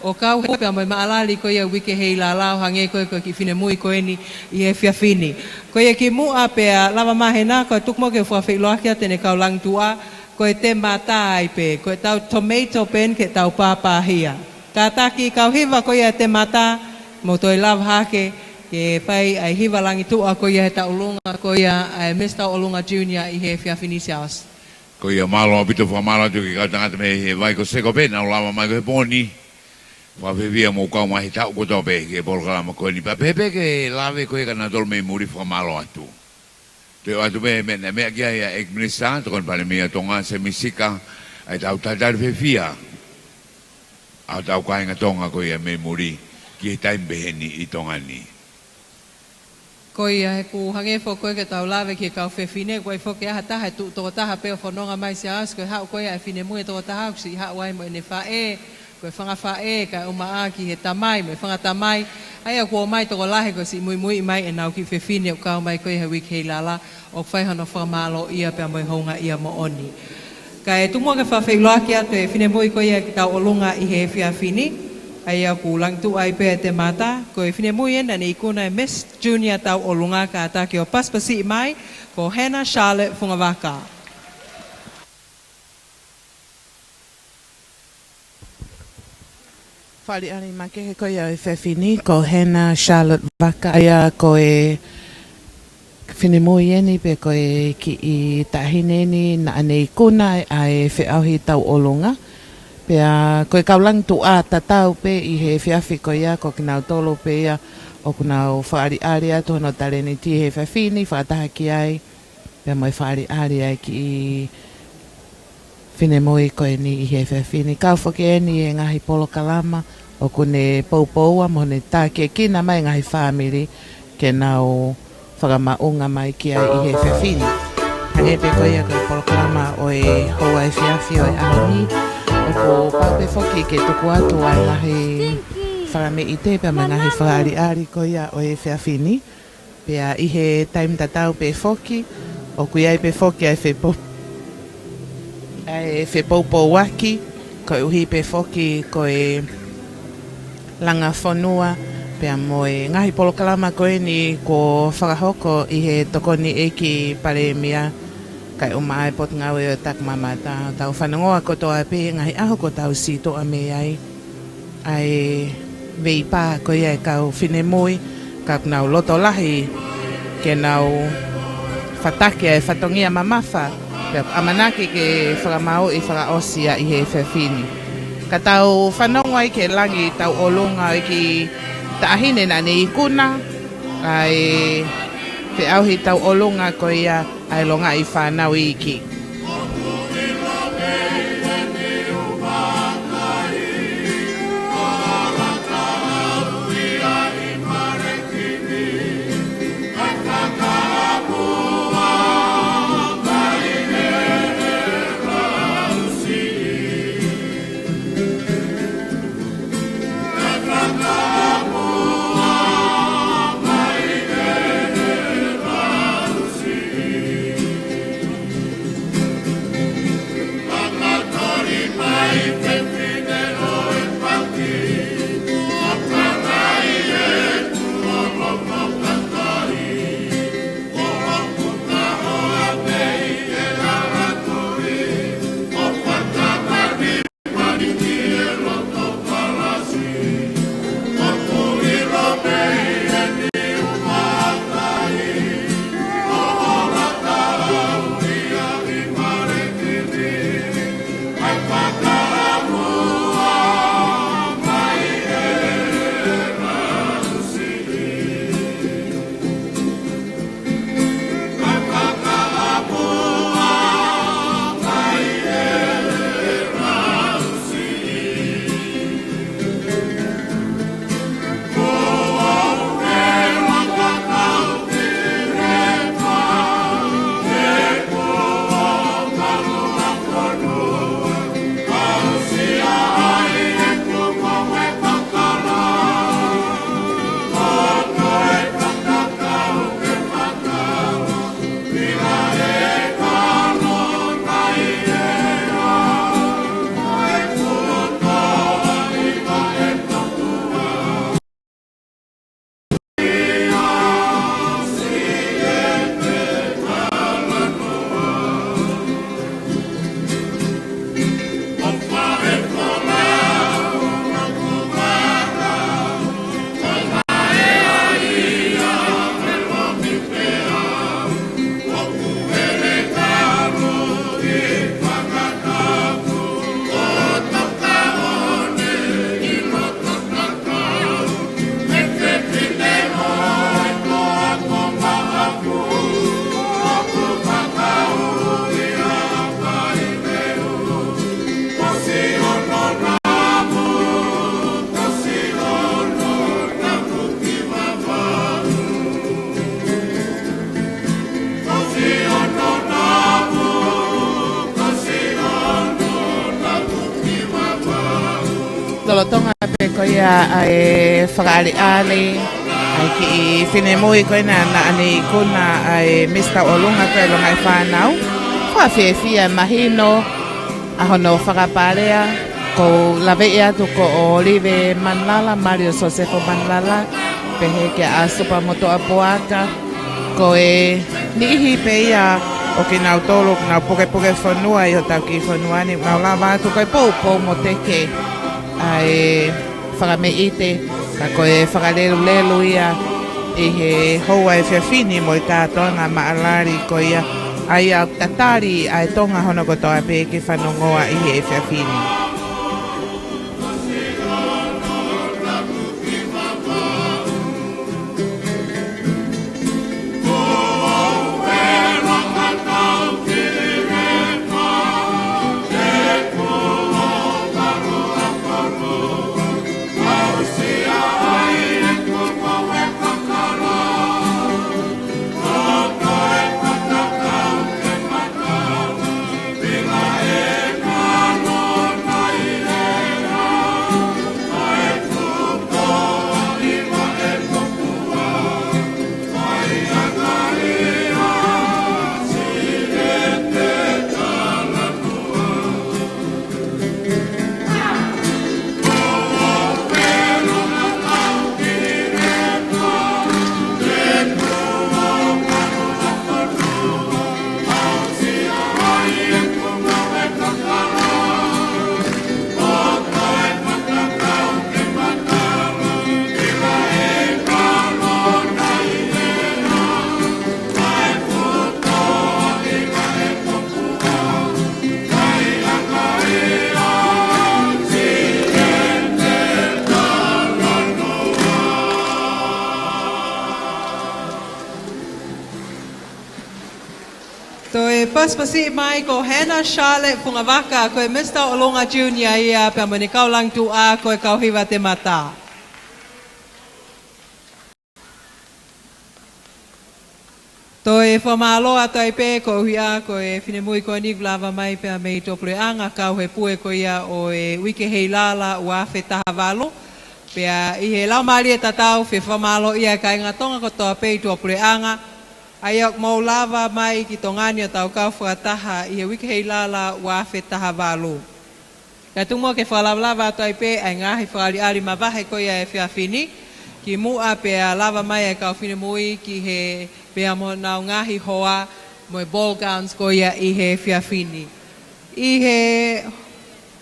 O kau hepea mai maalali ko ia wike Heilala o hange ko ki Whinemoi ko e ni i e whiawhini. Ko ia ki mua pea lava mahena ko e tukmo ke whawhiloakia tene kau lang tua. Ko e te mata ai pe, ko e tau tomato pen ke tau pāpāhia. Ka taki kau hiva ko ia te mata, mo toi love hake, ke pai ai hiva langi tua ko ia he tau ulunga, ko ia ai Mr. Olunga Junior i he whiawhini siaos. Ko ia malo apito whamala tu ki kau tangata me he vai ko seko pena o lava mai ko he poni. Whawhewia mo kau mahi tau ko tau pe ke polkalama ko ni. Pa pepe ke lave ko e kana tol me muri whamalo atu. Te atu me mea kia ia ekministan, tokon pale mea Tonga se misika, ai tau tatari whewhia. Au tau kainga Tonga ko ia me muri, ki he taim beheni i Tonga ni. Ko ia he ku hangefo koe ke tau lawe ki kau whewhine, ko e whoke aha taha, toko taha peo whanonga mai se as, ko e hau koe a Whinemoi toko taha, kusi i hau wai mo ene whae, ko e whangafae, ka umaa ki he tamai, me whangatamai, ai a kua mai toko lahe ko si Moimoi mai e nau ki whewhine o kau mai koe he wik Heilala o whaihana whamalo ia pia moi honga ia mo oni. Ka e tumua ke whawhiloa ki atu e Whinemoi koe ia ki tau olunga i he whiawhini, ai a ku langtu ai pia te mata, ko e Whinemoi ena ni ikuna e Miss Junior tau olunga ka atake o paspasi mai, ko Hannah Charlotte Whangawaka. Whali ani make he koe au e whewhini, ko Hannah Charlotte Waka, aia ko e Whinemoi eni pe ko e ki i tahineni na anei kuna a e whiauhi tau olunga. Pea ko e kaulang tu a tatau pe i he whiawhi ko ia, ko kinau tolo pe ia, o kunau whaari ari atu no taleni ti he whewhini, whaataha ki ai, pea moi whaari ari ai ki i Whinemoi ko e ni i he whewhini. Kau whake eni e ngahi polo kalama, o kune poupoua mo ne tāke kina mai ngahi whamiri ke nau whakamaunga mai ki ai i he whewhini. Hange pe koia ko polo kalama o e hoa e whiawhi o e ahoni, o ko paupe whoki ke tuku atu ai ngahi whakame i te pia mai ngahi whaari ari koia o e whewhini. Pea i he taim tatau pe whoki, o kui ai pe whoki ai whepopo. E whepaupo waki, ko e uhi pe whoki, ko e langa whanua, pea moe ngahi polo kalama ko e ni ko whakahoko i he tokoni e ki pare mia, kai umai pot ngau e o tak mamata. Tau whanangoa ko toa pe ngahi aho ko tau si toa me ai, ai vei pā ko ia e kau Whinemoi, ka nau loto lahi, ke nau whatake e whatongia mamafa, amanaki ke whakamau i whakaosia i he whewhini. Ka tau whanonga i ke langi tau olunga i ki taahine na ni ikuna, ai te auhi tau olunga ko ia ai longa i whanau i ki. tolotonga pe ko ia ai whakaali ai ki I whenemui koe na ane kuna ai Mr. Olunga koe lo ngai whanau. Whawhiawhia mahino a hono whakaparea ko lawe atu ko Olive Manlala, Mario Josefo Manlala, pehe ke a Supa Moto Apoaka, ko nihi pe ia o ki nau tolo, nau poke whanua I o tau ki whanuani, nau lawa atu koe pou mo teke ai whakame ite, ka koe whakalelu ia I he hoa whiawhini mo I tātonga maalari ko ia ai au tatari ai tonga hono kotoa pe ki whanongoa I he whiawhini. Paspasi mai ko Hannah Charlotte Pungavaka ko Mr. Olunga Junior ia pe mani kau lang tu a ko kau hiwa te mata. To whamalo a taipe ko hia ko whinemui ko ni vlava mai pe mei topule anga kau he pue ko ia o wike Heilala ua whetaha valo. Pe I he lau maari e tatau whamalo ia ka inga tonga ko toa pei topule anga. Aiok mau lava mai ki tongani o tau kau whakataha I he wiki Heilala wa whetaha walu. Ka tungo ke whalawlawa atoi pe ai ngahi whakari mawahe ko ia e whiawhini. Ki mua pe a lava mai e kau whinimui ki he pe a mo nau ngahi hoa mo ball gowns ko ia I he whiawhini. I he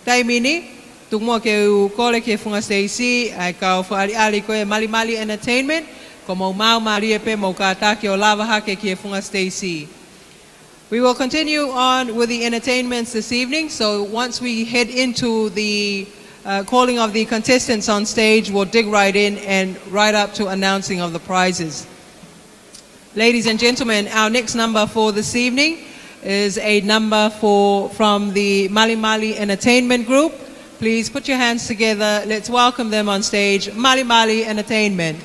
taimini, tungo ke u kore ke whunga Stacey ai kau whakari ko e Malani Entertainment. Ko mau maria pe mau kātake o lava hake ki e whunga Stacey. We will continue on with the entertainments this evening, so once we head into the calling of the contestants on stage, we'll dig right in and right up to announcing of the prizes. Ladies and gentlemen, our next number for this evening is a number from the Malani Entertainment Group. Please put your hands together. Let's welcome them on stage, Malani Entertainment.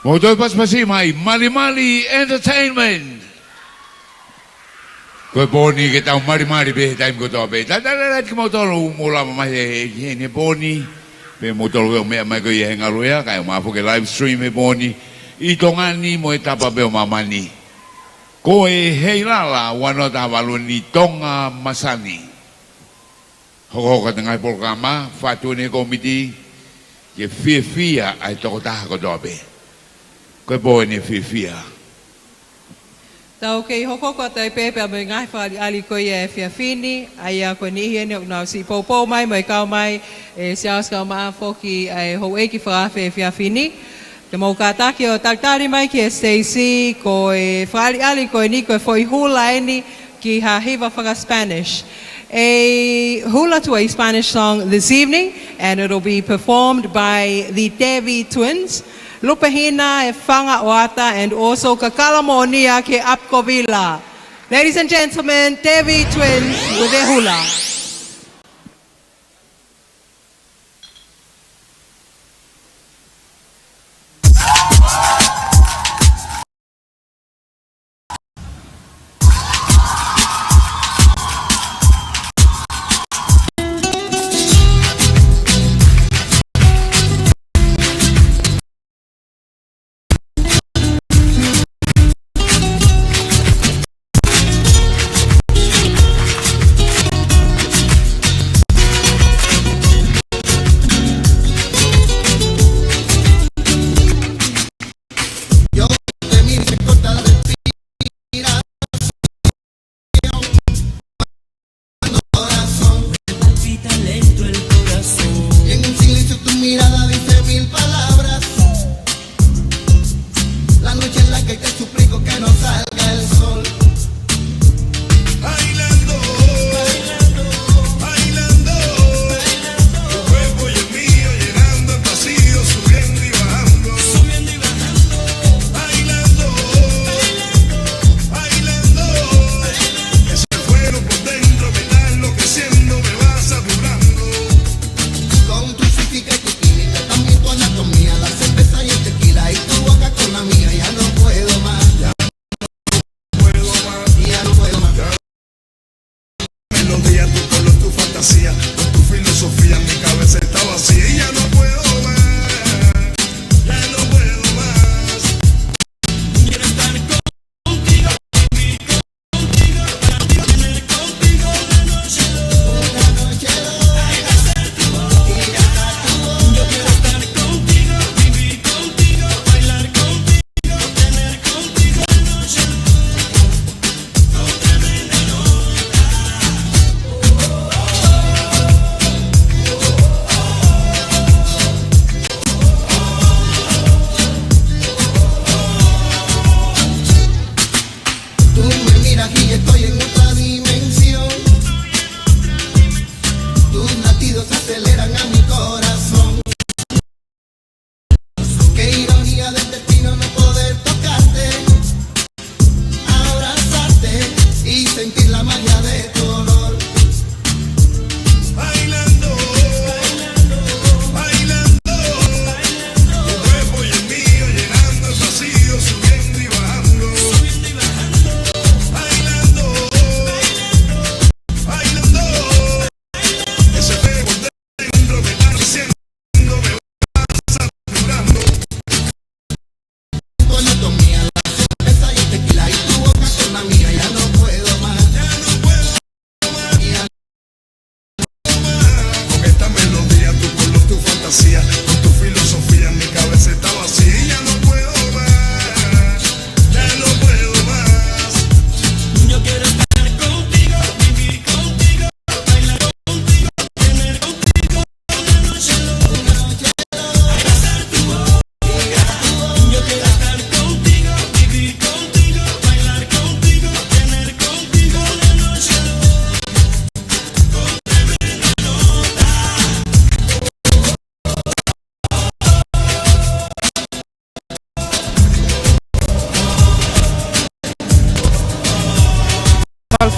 Moto pas mai Mali Entertainment. Ko boni ke tau mari be time ko to be. Da ki moto lu mula mai ni boni. Be moto lu me mai ko ye ngaruya ka ma fo ke live stream e boni. I Tonga ni mo etapa be mamani. Ko e Heilala wano ta waluni Tonga Masani. Ho ka tengah programa fatune komiti ye fia ai to ta ko dobe. Ko boni fia. Tau kei hoko ko tai pepe mai ngai whali ali ko ye fini ai a ko ni hene na si popo mai kau mai e siaus ka ma foki ai ho e ki whaafe fini. Te mau ka taki o taktari mai ki e Stacy ko e whali ali ko ni ko e foi hula eni ki ha hiva whaka Spanish. A hula to a Spanish song this evening, and it'll be performed by the Devi twins, Lupahina e Whanga Oata, and also Kakalamonia ke Apkovila. Ladies and gentlemen, Devi twins with their hula.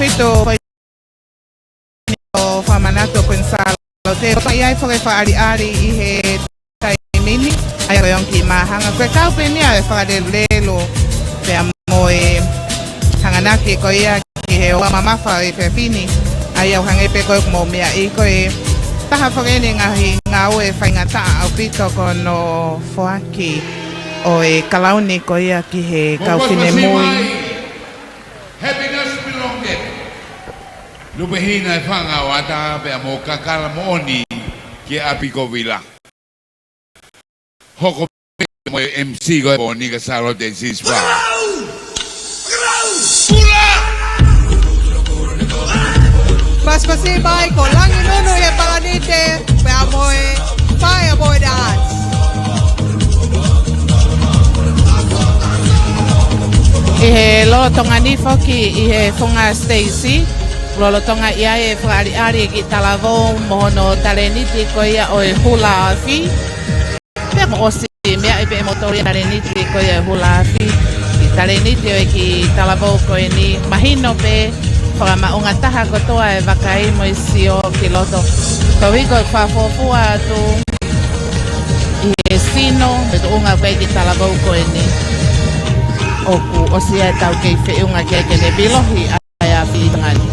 Feito o famanato pensalo te pai ai fo ari i he taimini ai ko yung ki mahanga ko ka pe ni ai whakarelelo pe moe hanganaki ko ia ki he o mama fa e pe fini ai au hange pe ko mo mea I ko e taha whakene ngahi ngā oe whaingata au pito ko no whoaki o e kalauni ko ia ki he kauwhine mui. Happiness belongeth. Lupehina e whanga o ata pe mo kakala mooni ki api ko vila. Hoko mo MC ko e ni ka salo te sispa. Pula! Paspasibay ko lang inuno e panganite pe amoy fireboy dance. Ihe lo tonga ni foki ihe funga Stacy lo tonga ia e whari ari ki talavo mohono taleniti ko ia o e hula afi pe mo osi mea e pe motori taleniti ko ia hula afi ki taleniti o e ki talavo ko e ni mahino pe whaka maunga taha kotoa e wakai mo isi o ki loto ko hiko e whafofua tu ihe sino e tu unga koe ki talavo ko e ni oku o sia e tau kei whiunga kia kene bilohi ai a whingani.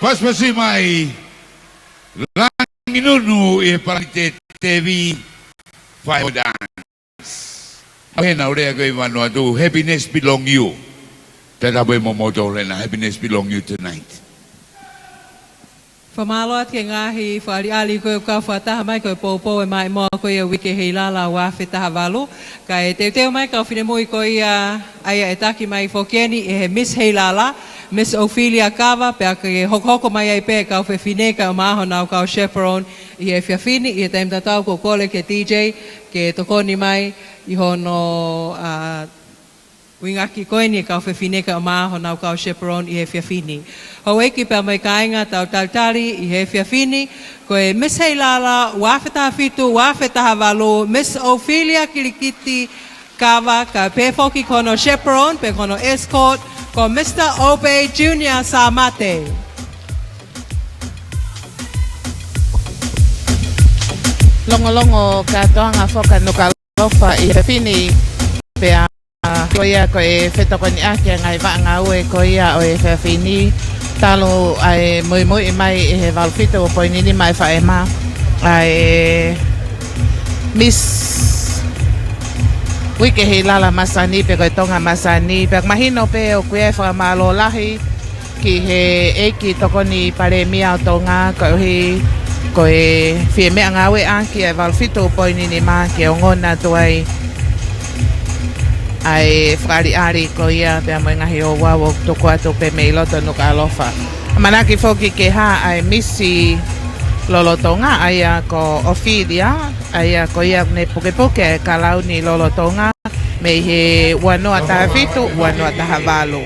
Paspasibay lang inunu e parang TV five dance. Ahen na ure ako imano atu happiness belong you. Tataboy mo moto na happiness belong you tonight. Whamaloat ke ngahi whaari koe ka whataha mai koe pōpō e mai moa koe a wike Heilala wāwhi taha walu. Ka e teo mai ka whine mui koe aia e taki mai whokeni e he Miss Heilala. Miss Ophelia Kava, pe a ke hoko mai ai pe ka uwhi whine ka o maho nau ka o chaperone I e whiawhini I e taim tatau ko kole ke DJ ke tokoni mai I hono wingaki koeni ka uwhi whine ka o maho nau ka o chaperone I e whiawhini. Hau eki pe a mai kainga tau tautari I he whiawhini ko e Miss Heilala, wāwhetaha whitu, wāwhetaha walu, Miss Ophelia Kirikiti Kava, ka pe foki kono chaperone, pe kono escort, ko Mr. Obe Jr. Samate. Longo ka toanga foka Nuku'alofa I whiwhini pe a ko ia ko e whetoko ni ake ngai wanga ue ko ia o e whiwhini talo ai Moimoi mai e he walwhito o poinini mai whaema ai Miss Wike Heilala Masani pe koe Tonga Masani pe mahino pe o kuea whakamalo lahi ki he eiki tokoni pare mia o Tonga ko e whie mea ngawe anki e walwhito poinini maa ki o ngona tuai ai whakari ari ko ia pe amoe ngahi o wawo toko atu pe mei loto Nuku'alofa. Manaki foki ke ha ai misi lolotonga aya ko Ophelia aya ko ia ne poke kalau ni lolotonga me he wano atafitu wano atahavalo.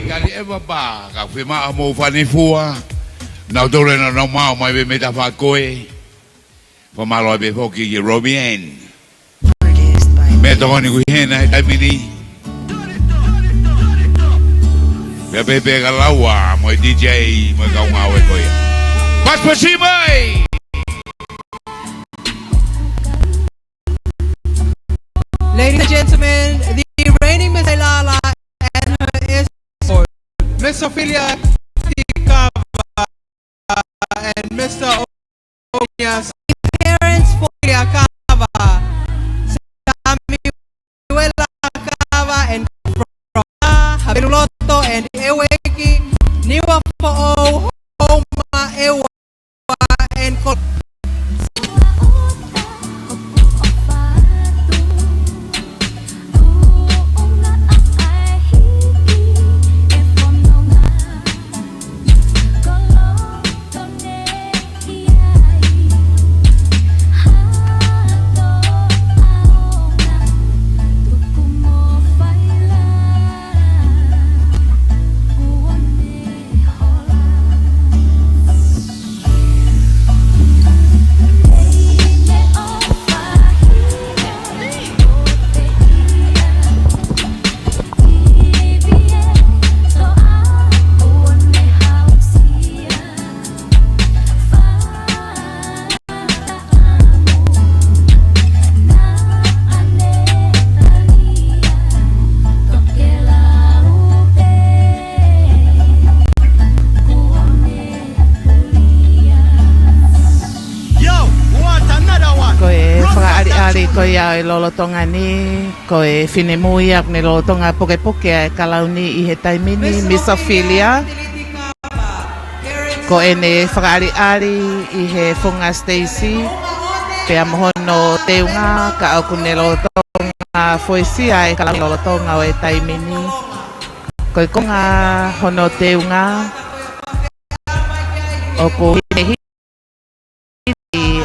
Kali eva ba ka fima mo fanifua na dole na no mau mai be meta fa koe fa malo be foki ki robien me to ni ku hena ta mini be be galawa mo DJ mo ka nga we koe pas pasimai. Ladies and gentlemen, the reigning Miss Heilala and her escort, Miss Ophelia and Mr. Onyas, parents for Kava, Samuela Kava and Habiruloto and Eweki, Niwa for Homa Ewa and lolotonga ni ko e finemui ak ni lolotonga poke kalau ni i he taimini Miss Ophelia ko ene whakaari i he whunga Stacy pe amohono teunga ka au kune lolotonga foisia e kalau lolotonga o e taimini ko i konga hono teunga o ko hinehi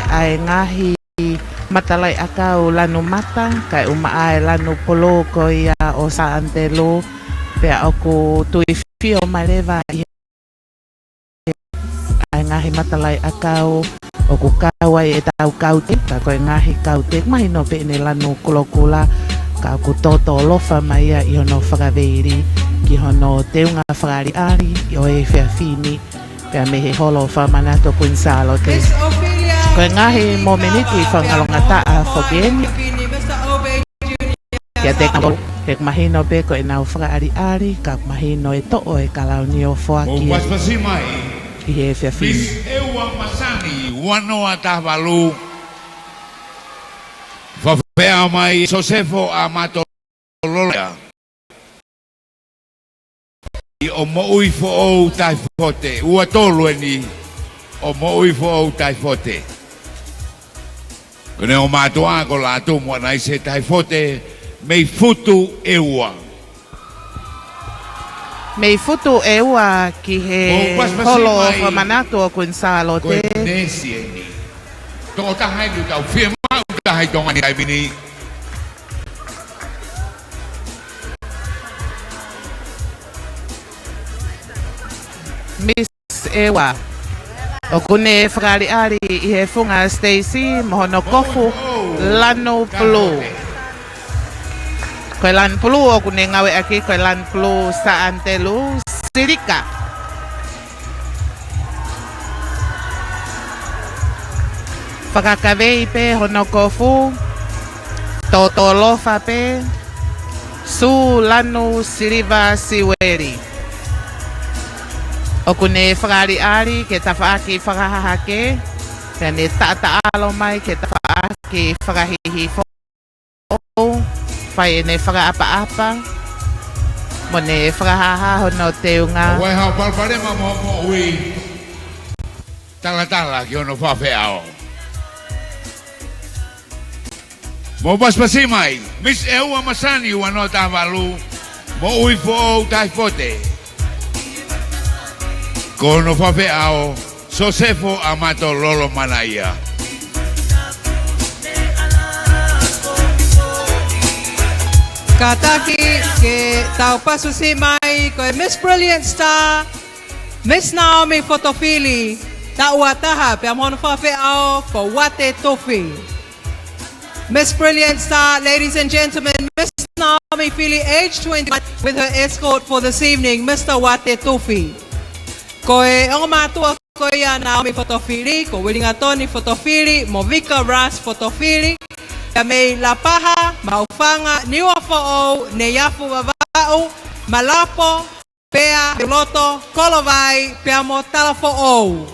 ai ngahi matalai akau lanu mata kai umaai lanu polo ko ia o sa antelo pe aku tui fio maleva ai ngahi matalai akau o ku kawai e tau kaute ka ko ngahi kaute mai no pe ne lanu kulokula ka ku Nuku'alofa mai i hono whakaweri ki hono teunga whakari ari o e whiawhini pe me he holo whamanato punsalo te ko ngahi momeniti whangalonga taa Pageant kia tek mahino pe ko e nau whakaari ka mahino e to'o e kalau ni o whoaki i he whiawhini Miss Ewa Masani wanoa tahwalu whawhea mai Sosefo a matolola i o mo'ui fo o tai fote ua tolu e ni o mo'ui fo o tai fote kone o mātua ko Latu mua nai se tai fote mei futu eua mei futu eua ki he holo whamanato o kunsalo te ko nesi e ni tō tahai tu tau whia mau tahai tonga ni aimini Miss Ewa o kune whakari i he whunga Stacy mohono kofu lanu pulu koe lan pulu o kune ngawe aki koe lan pulu sa antelu sirika whakakawei pe hono kofu Nuku'alofa pe su lanu siriva siweri o kune whakari ke tawhaaki whakahahake pene ta'alo mai ke tawhaaki whakahihi fo whai ene whakaapa-apa mo ne whakahaha hono teunga wai hao palparema mo ui tala ki ono whawheao mo paspasi mai Miss Ewa Masani wano tahwalu mo ui fo o tai fote Kono whawheao, so sefo amato lolo manaia. Kataki ke tau pasusi mai ko Miss Brilliant Star, Miss Naomi Fotofili, ta wataha pe amon whawheao ko wate tofi. Miss Brilliant Star, ladies and gentlemen, Miss Naomi Fili, age 21, with her escort for this evening, Mr. Wate Tofi. Ko e o matua ko ia Naomi Fotofili, ko Wilingatoni Fotofili, Movika Ras Fotofili, ya mei lapaha, maufanga, niwa fo'o, ne yafu wava'u, malapo, pea, loto, kolovai, pea mo talafo'o.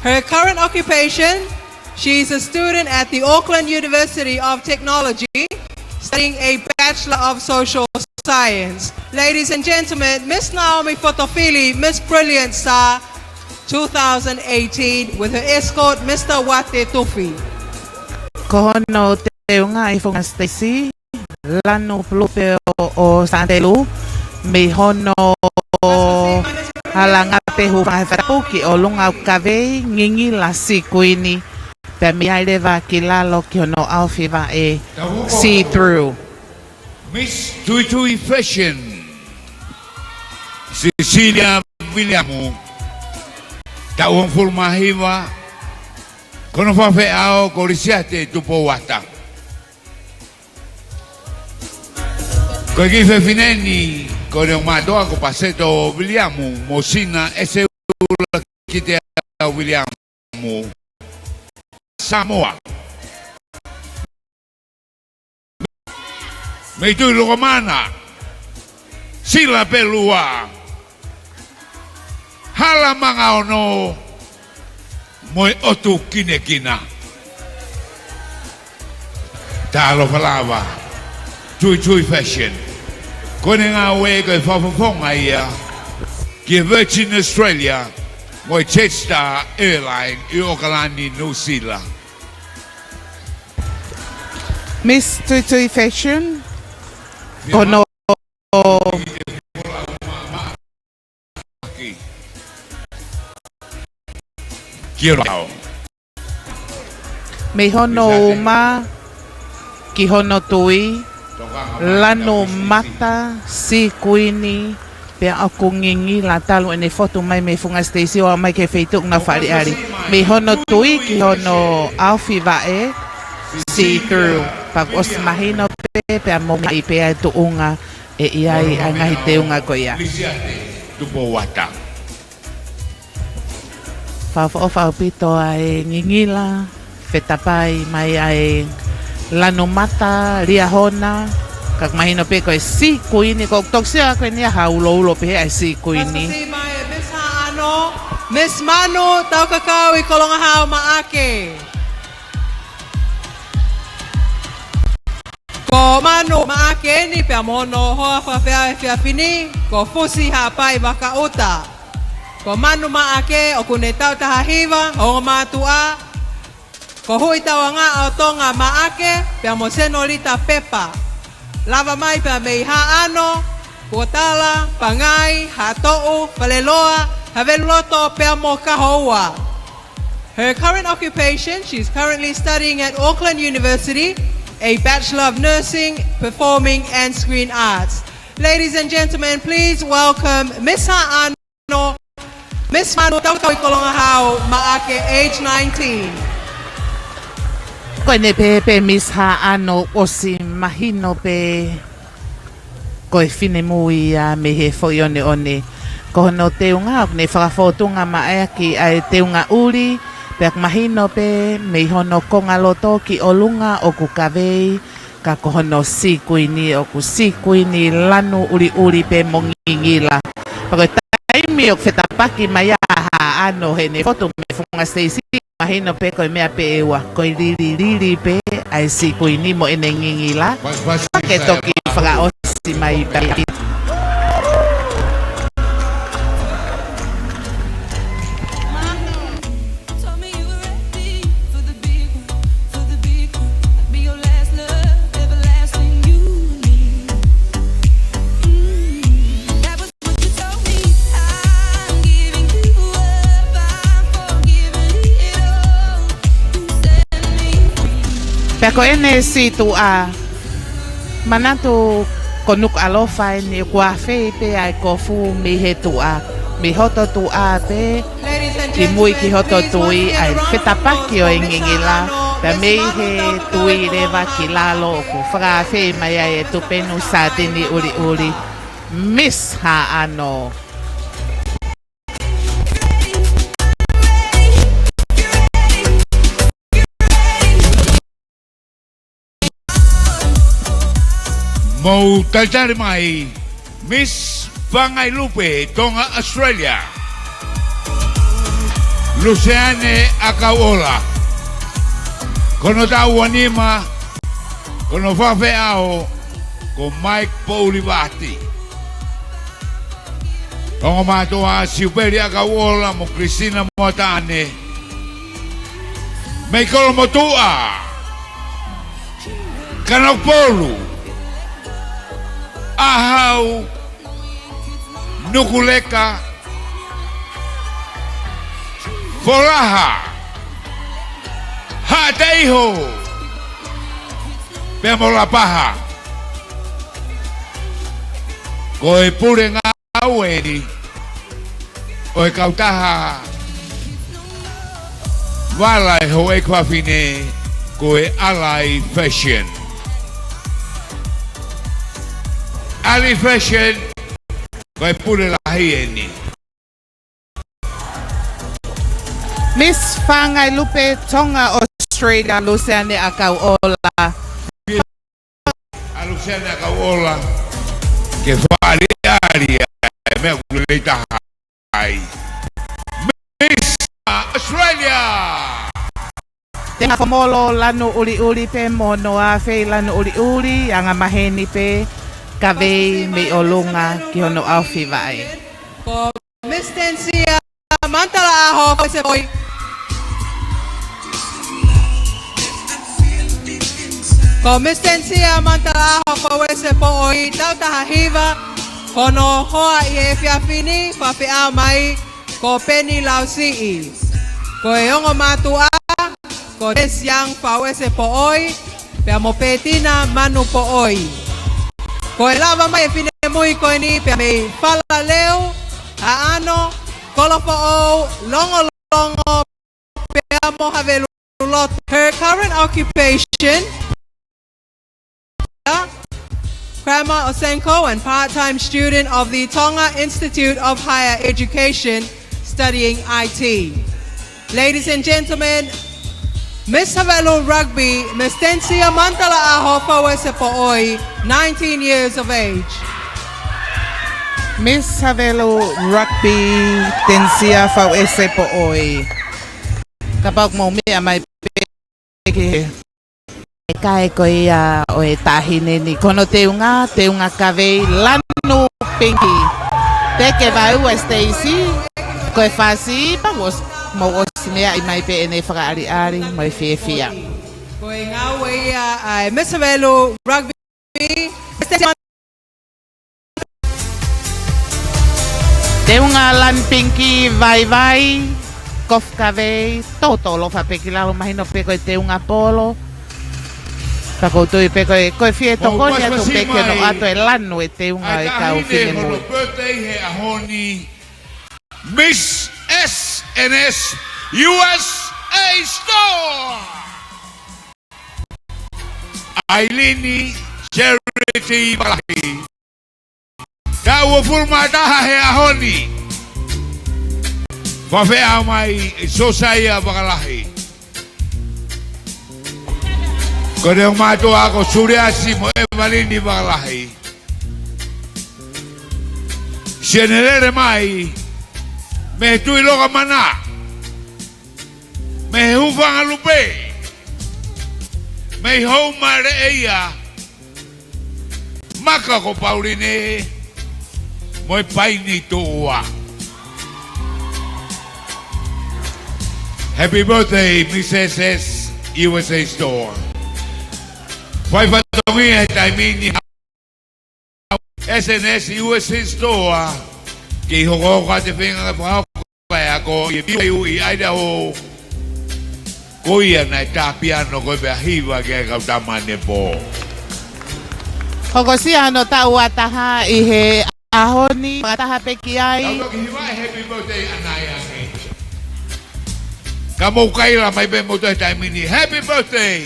Her current occupation, she's a student at the Auckland University of Technology, studying a Bachelor of Social Science. Ladies and gentlemen, Miss Naomi Fotofili, Miss Brilliant Star 2018, with her escort, Mr. Wate Tufi. Kohono te unga I whunga Stacy, lanu plupe o Santelu, me hono halanga pe huvanga whatapuki o lunga ukawei ngingi la sikuini. Pe mi aileva kilalo ki hono alfiva e see through. Miss Tui Fashion, Cecilia Williamu, Tauang Fulmahiwa, kono whawheao ko risiate tupo wata. Ko ki whewhineni, ko reo mātoa ko paseto Williamu, Mosina ese ula kitea Williamu, Samoa. Me tui Romana, Sila Pelua, Hala manga ono, Moi otu kinekina. Talo palava, Tui Fashion. Kone ngā we koe whawhawhonga ia, ki Virgin Australia, Moi Jetstar Airline, I Okalani, New Zealand. Miss Tui Fashion, kono Kirao. me hono uma ki hono tui, lano mata si kuini, pe aku ngingi la talo ene foto mai me funga Stacy o mai ke feituk na whare ari. Me hono tui ki hono alfi vae, see through. Pag os mahino pe a monga I pe a tuunga e iai a ngahi teunga ko ia. Tupo wata. Whawhao pito ai ngingila, whetapai mai ai lano mata, ria hona, kak mahino pe ko e si kuini, ko toksia ko niya haulo pe ai si kuini. Pasasi mai Miss Haano, Miss Manu, tau kakao I kolonga hao maake. Ko Manu maake ni pe amono hoa whawhea e whiawhini, ko fusi hapai waka uta. Ko Manu maake o kune tau tahahiwa, o mātua. Ko hui tau ngā o tonga maake, pe amo senolita pepa. Lava mai pe mei haano, kuotala, pangai, hatou, paleloa, haveloto pe amo kahoua. Her current occupation, she's currently studying at Auckland University, a Bachelor of Nursing, Performing and Screen Arts. Ladies and gentlemen, please welcome Miss Haano, Miss Manu Taukai Kolonga Hao, Maake, age 19. Koe ne pe Miss Haano osi mahino pe koe fine mui a me he foi one. Ko no teunga ne whakafotunga maea ki ai teunga uri, pe mahino pe me hono konga loto ki olunga o kukawei, ka kohono si kuini o ku si kuini lanu uri pe mongingila. Pako taimi o whetapaki mai aha ano he ne foto me funga Stacy, mahino pe koe mea pe ewa, koe riri pe ai si kuini mo ene ngingila. Pake toki whaka osi mai pe. Peko ene si tu a manatu ko Nuku'alofa ni kuafe pe ai kofu mi he tu a mi hoto tu a pe ki mui ki hoto tui ai whetapaki o ingingila pe mei he tui rewa ki lalo ko whakawhi mai ai e tupenu sa tini uri uri Miss ha ano. Mau taltari mai Miss Whangailupe, Tonga, Australia. Luciane Akaola. Kono tau anima, kono whawhe ao, ko Mike Paulivati. Tonga mātua Siuperi Akaola mo Christina Moatane. Meikolo motua. Kanokpolu. Ahau Nukuleka Foraha Hateiho Pemola Paha Koe pure ngaueni Oe kautaha Walai hoe kwafine Koe alai fashion Ali fashion Koe pure lahi eni Miss Whangailupe, Tonga, Australia, Luciane Akaola. Luciane Akaola Ke whare aria Mea kuleta hai Miss Australia Tenga whamolo lanu uri uri pe mono a whei lanu uri uri anga maheni pe kawei me olunga ki hono awhi vai. Ko Miss Tensia Mantala aho se poi. Ko Miss Tensia Mantala aho se poi tau taha hiva kono hoa i e whiawhini whawhi au mai ko Penny Lausii. Ko e ongo matua ko Des Young se poi pia mo petina manu poi. Ko e lava mai e whine mui ko ni pia mei whala leo a ano kolopo o longo longo pia mo have lot. Her current occupation Grandma Osenko and part-time student of the Tonga Institute of Higher Education studying IT. Ladies and gentlemen, Miss Havelo Rugby, Miss Tensia Mantala Aho Fawesepo'oi, 19 years of age. Miss Havelo Rugby, Tensia Fawesepo'oi. Kapag mo mea mai peke kai ko ia o e tahine ni kono te unga kawei lanu pinki te vai o Stacy ko e fasi pa was mo os mea i mai pe ene whakaari ari mai fia ko e ngā wei a Miss Havelo Rugby te unga lan pinki vai kof kawei totolo fa peki lau mahino pe ko te unga polo Pakotoi pe koe fie tokoni atu peke no ato e lanu e te unga e kau fine mui. Birthday he ahoni Miss SNS USA Store Ailini Charity Malani Tau fulmataha he ahoni Whawhea mai sosaia wakalahi Ko reo mātua ako suriasi mo e malini wakalahi. Sienelere mai, me tui loka mana, me hufanga lupe, me haumare eia, maka ko Pauline, mo e paini toa. Happy birthday, Miss SS USA Store. Vai fatongi e taimini SNS USA Store ki hoko ka te whenga ka whakau kai ako i Idaho Koia na tapiano ko be hiwa ke ka tamane po. Hoko si ano tauataha ihe ahoni mataha pekiai. Happy birthday anayang. Kamu kaila may be mo tayo mini. Happy birthday.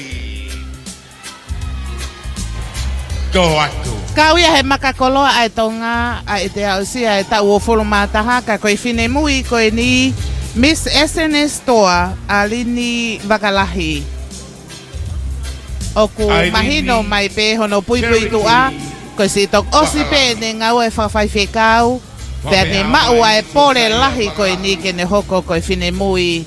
Doato. Kauia he makakoloa ai Tonga ai te ausi ai tau ofolo mataha ka koe fine mui koe ni Miss SNS Toa alini wakalahi. Oku mahino mai pe hono pui tua ko si tok osi pe ne ngau e whawhai whekau pe ne maua e pore lahi ko ni ke ne hoko ko fine mui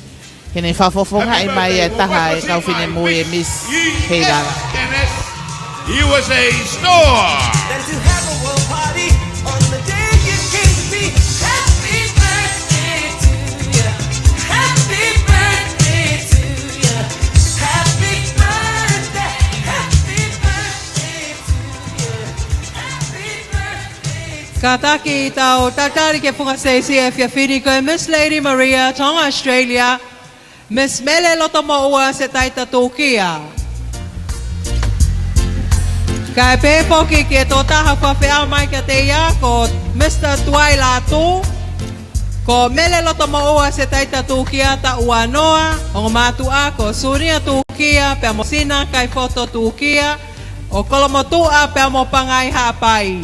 ke ne whafofonga i mai e taha e kau fine mui e Miss Heilala. USA Store. Than to have a world party on the day you came to be. Happy birthday to you. Happy birthday to you. Happy birthday. Happy birthday to you. Happy birthday. Kataki tau tatari ke funga seisi e whiawhiri koe Miss Lady Maria, Tonga, Australia. Miss Mele Loto Mo'ua se taita tūkia. Kai pepoki ke tō taha whawhea mai ka te ia ko Mr. Tuai Latu. Ko Mele Loto Mo'ua se taita tūkia ta ua noa. O mātua ko Suria tūkia pia mo sina kai foto tūkia. O kolomotua pia mo pangai hapai.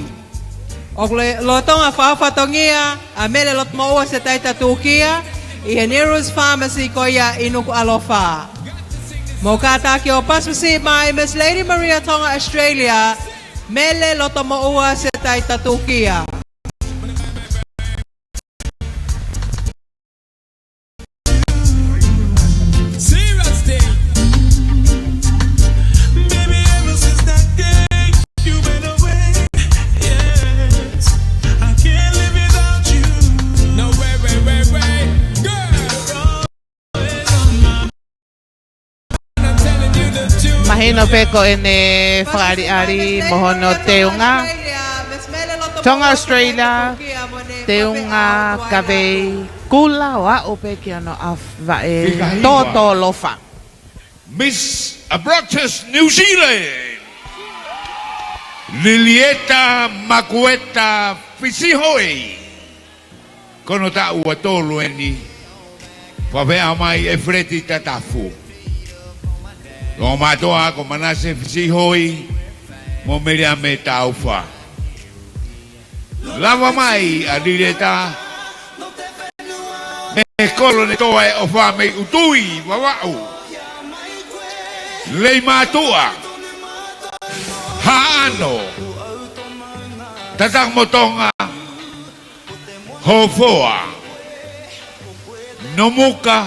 O lotonga whawhatongia a Mele Loto Mo'ua se taita tūkia. I Heneru's Pharmacy ko ia i Nuku'alofa. Mo kataki o paswasi mai Miss Lady Maria Tonga Australia, Mele Loto Mo'ua se taita tūkia. Mahino peko ene whaari mohono teunga. Tonga Australia, teunga kawei kula wa ope ki ano awa e toto lofa. Miss Abruptus New Zealand. Lilieta Makueta Fisihoi. Kono ta ua tolu eni. Whawea mai e freti tatafu. Ko matoa ko manase Fisihoi. Mo meria me taufa. Lava mai a Lilieta. Me kolo ne toa e ofa me utui wawau. Lei matua. Haano. Tatang motonga. Hofoa. Nomuka.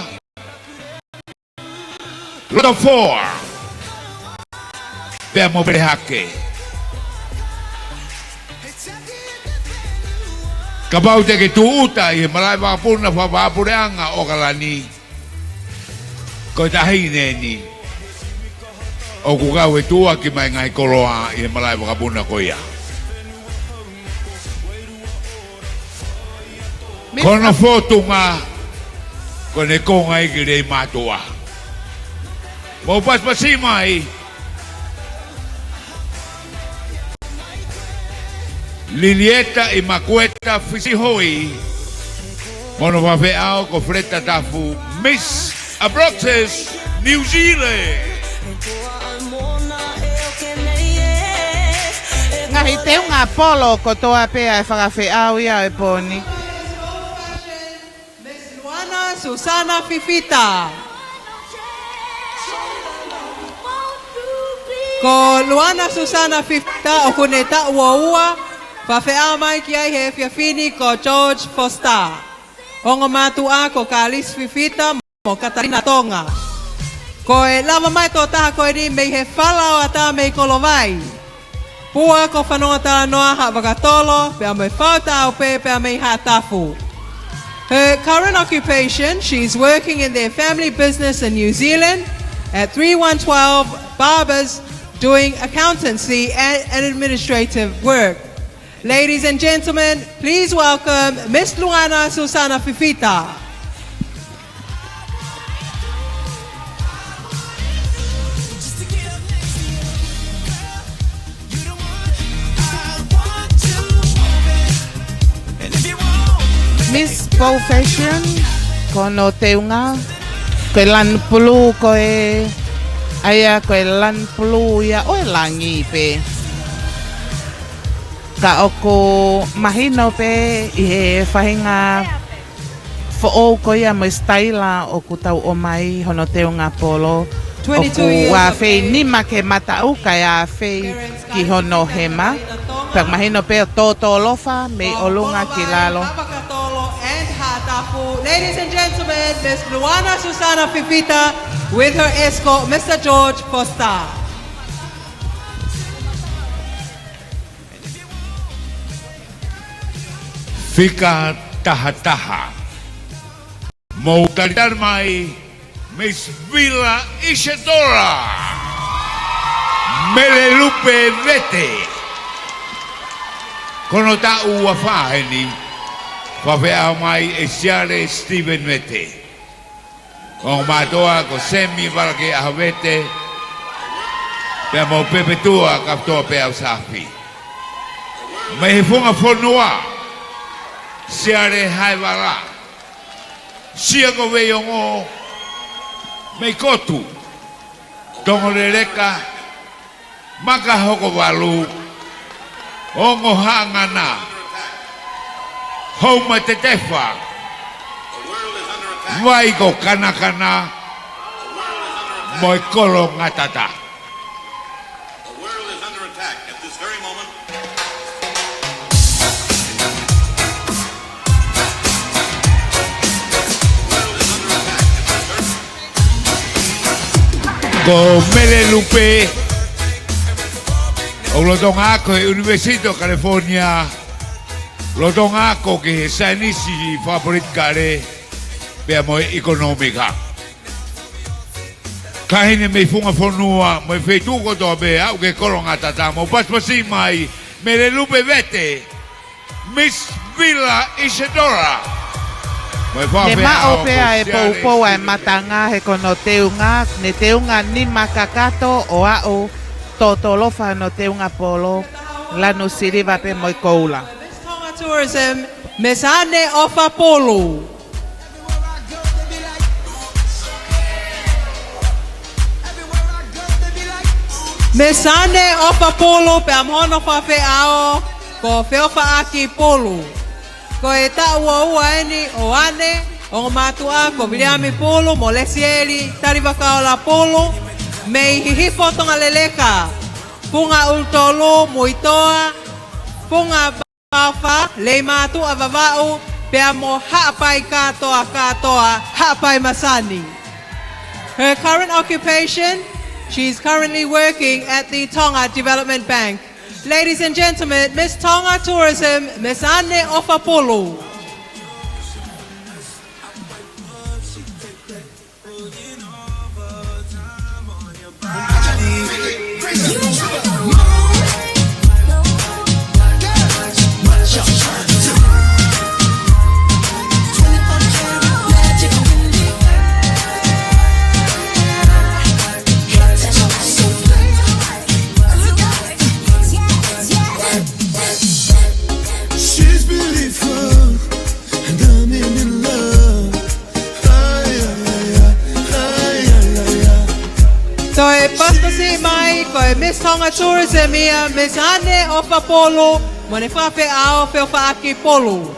Lotofoa. Pea mo brehake. Kabau te ke tuuta i malai wapuna whapapureanga o kalani. Ko tahine ni. O kukau e tua ki mai ngai koloa i malai wakapuna ko ia. Kono fotunga kone konga i ki rei matua. Mo paspasi mai Lilieta i Makueta Fisihoi mono whawheao ko freta tafu Miss Abruptus New Zealand. Ngahi teunga polo ko toa pea e whakawheao ia e poni. Miss Luana Susana Fifita. Ko Luana Susana Fifita o kuneta ua whawhea mai ki ai he whiawhini ko George Foster. Ongo matua ko Kalis Fifita mo Katarina Tonga. Ko e lama mai tō taha koe ni mei he whala o ata mei kolowai. Pua ko whanonga tala noa ha wakatolo, pea mei whauta au pea mei ha tafu. Her current occupation, she's working in their family business in New Zealand at 3112 Barbers, doing accountancy and administrative work. Ladies and gentlemen, please welcome Miss Luana Susana Fifita. profession kono teunga ko lan pulu ko e aya ko lan pulu ya o langi pe ka oko mahino pe e fahinga fo o ko ya mo staila o kutau o mai hono teunga polo 22 years wa of fe age. ni ma ke mata u ka ya fe ki hono hema per mahino pe Tonga me olunga kilalo. Ladies and gentlemen, Miss Luana Susana Fifita with her escort, Mr. George Foster. Fika taha-taha. Mau talitar mai Miss Villa Isadora. Melelupe Vete. Kono ta'u wa whaheni. Whawhea mai e siare Stephen Vete. O matoa ko semi varake a Vete. Pea mo pepetua kaptoa pea usafi. Mai he funga whanua. Siare Heilala. Sia ko weiongo me kotu. Tongo reka maka hoko walu. Ongo hangana. Homa te tefa. Vai ko kana moi kolo ngatata. The world is under attack at this very moment. Ko Melelupe o lo tonga ko University California lo tonga ko ke sanisi favorit kare pe mo economica kahine me funga fonua mo fetu ko to be au ke kolonga tata mo paspasi mai Melelupe Vete Miss Villa Isadora. Ne maopea e poupoa e matanga he kono teunga, ne teunga ni makakato o ao Tonga no teunga polo, lanu siriva pe moi koula. Tonga Tourism, Miss Anne Ofa Polo. Miss Anne Ofa Polo, pe amhono fa fe ao, ko fe ofa aki polo. Ko e ta ua eni o ane, o matua ko Viliami polo, mo lesieri, tariva kaola polo, me hihifo tonga leleka, punga ultolo, muitoa, punga bafa, le matu avavau, pea mo hapai katoa, hapai masani. Her current occupation, she's currently working at the Tonga Development Bank. Ladies and gentlemen, Miss Tonga Tourism, Miss Anne Ofapolo. So e paspasi mai ko e Miss Tonga Tourism ia Miss Anne Ofapolo mo ne whawhi ao wheo whaaki polo.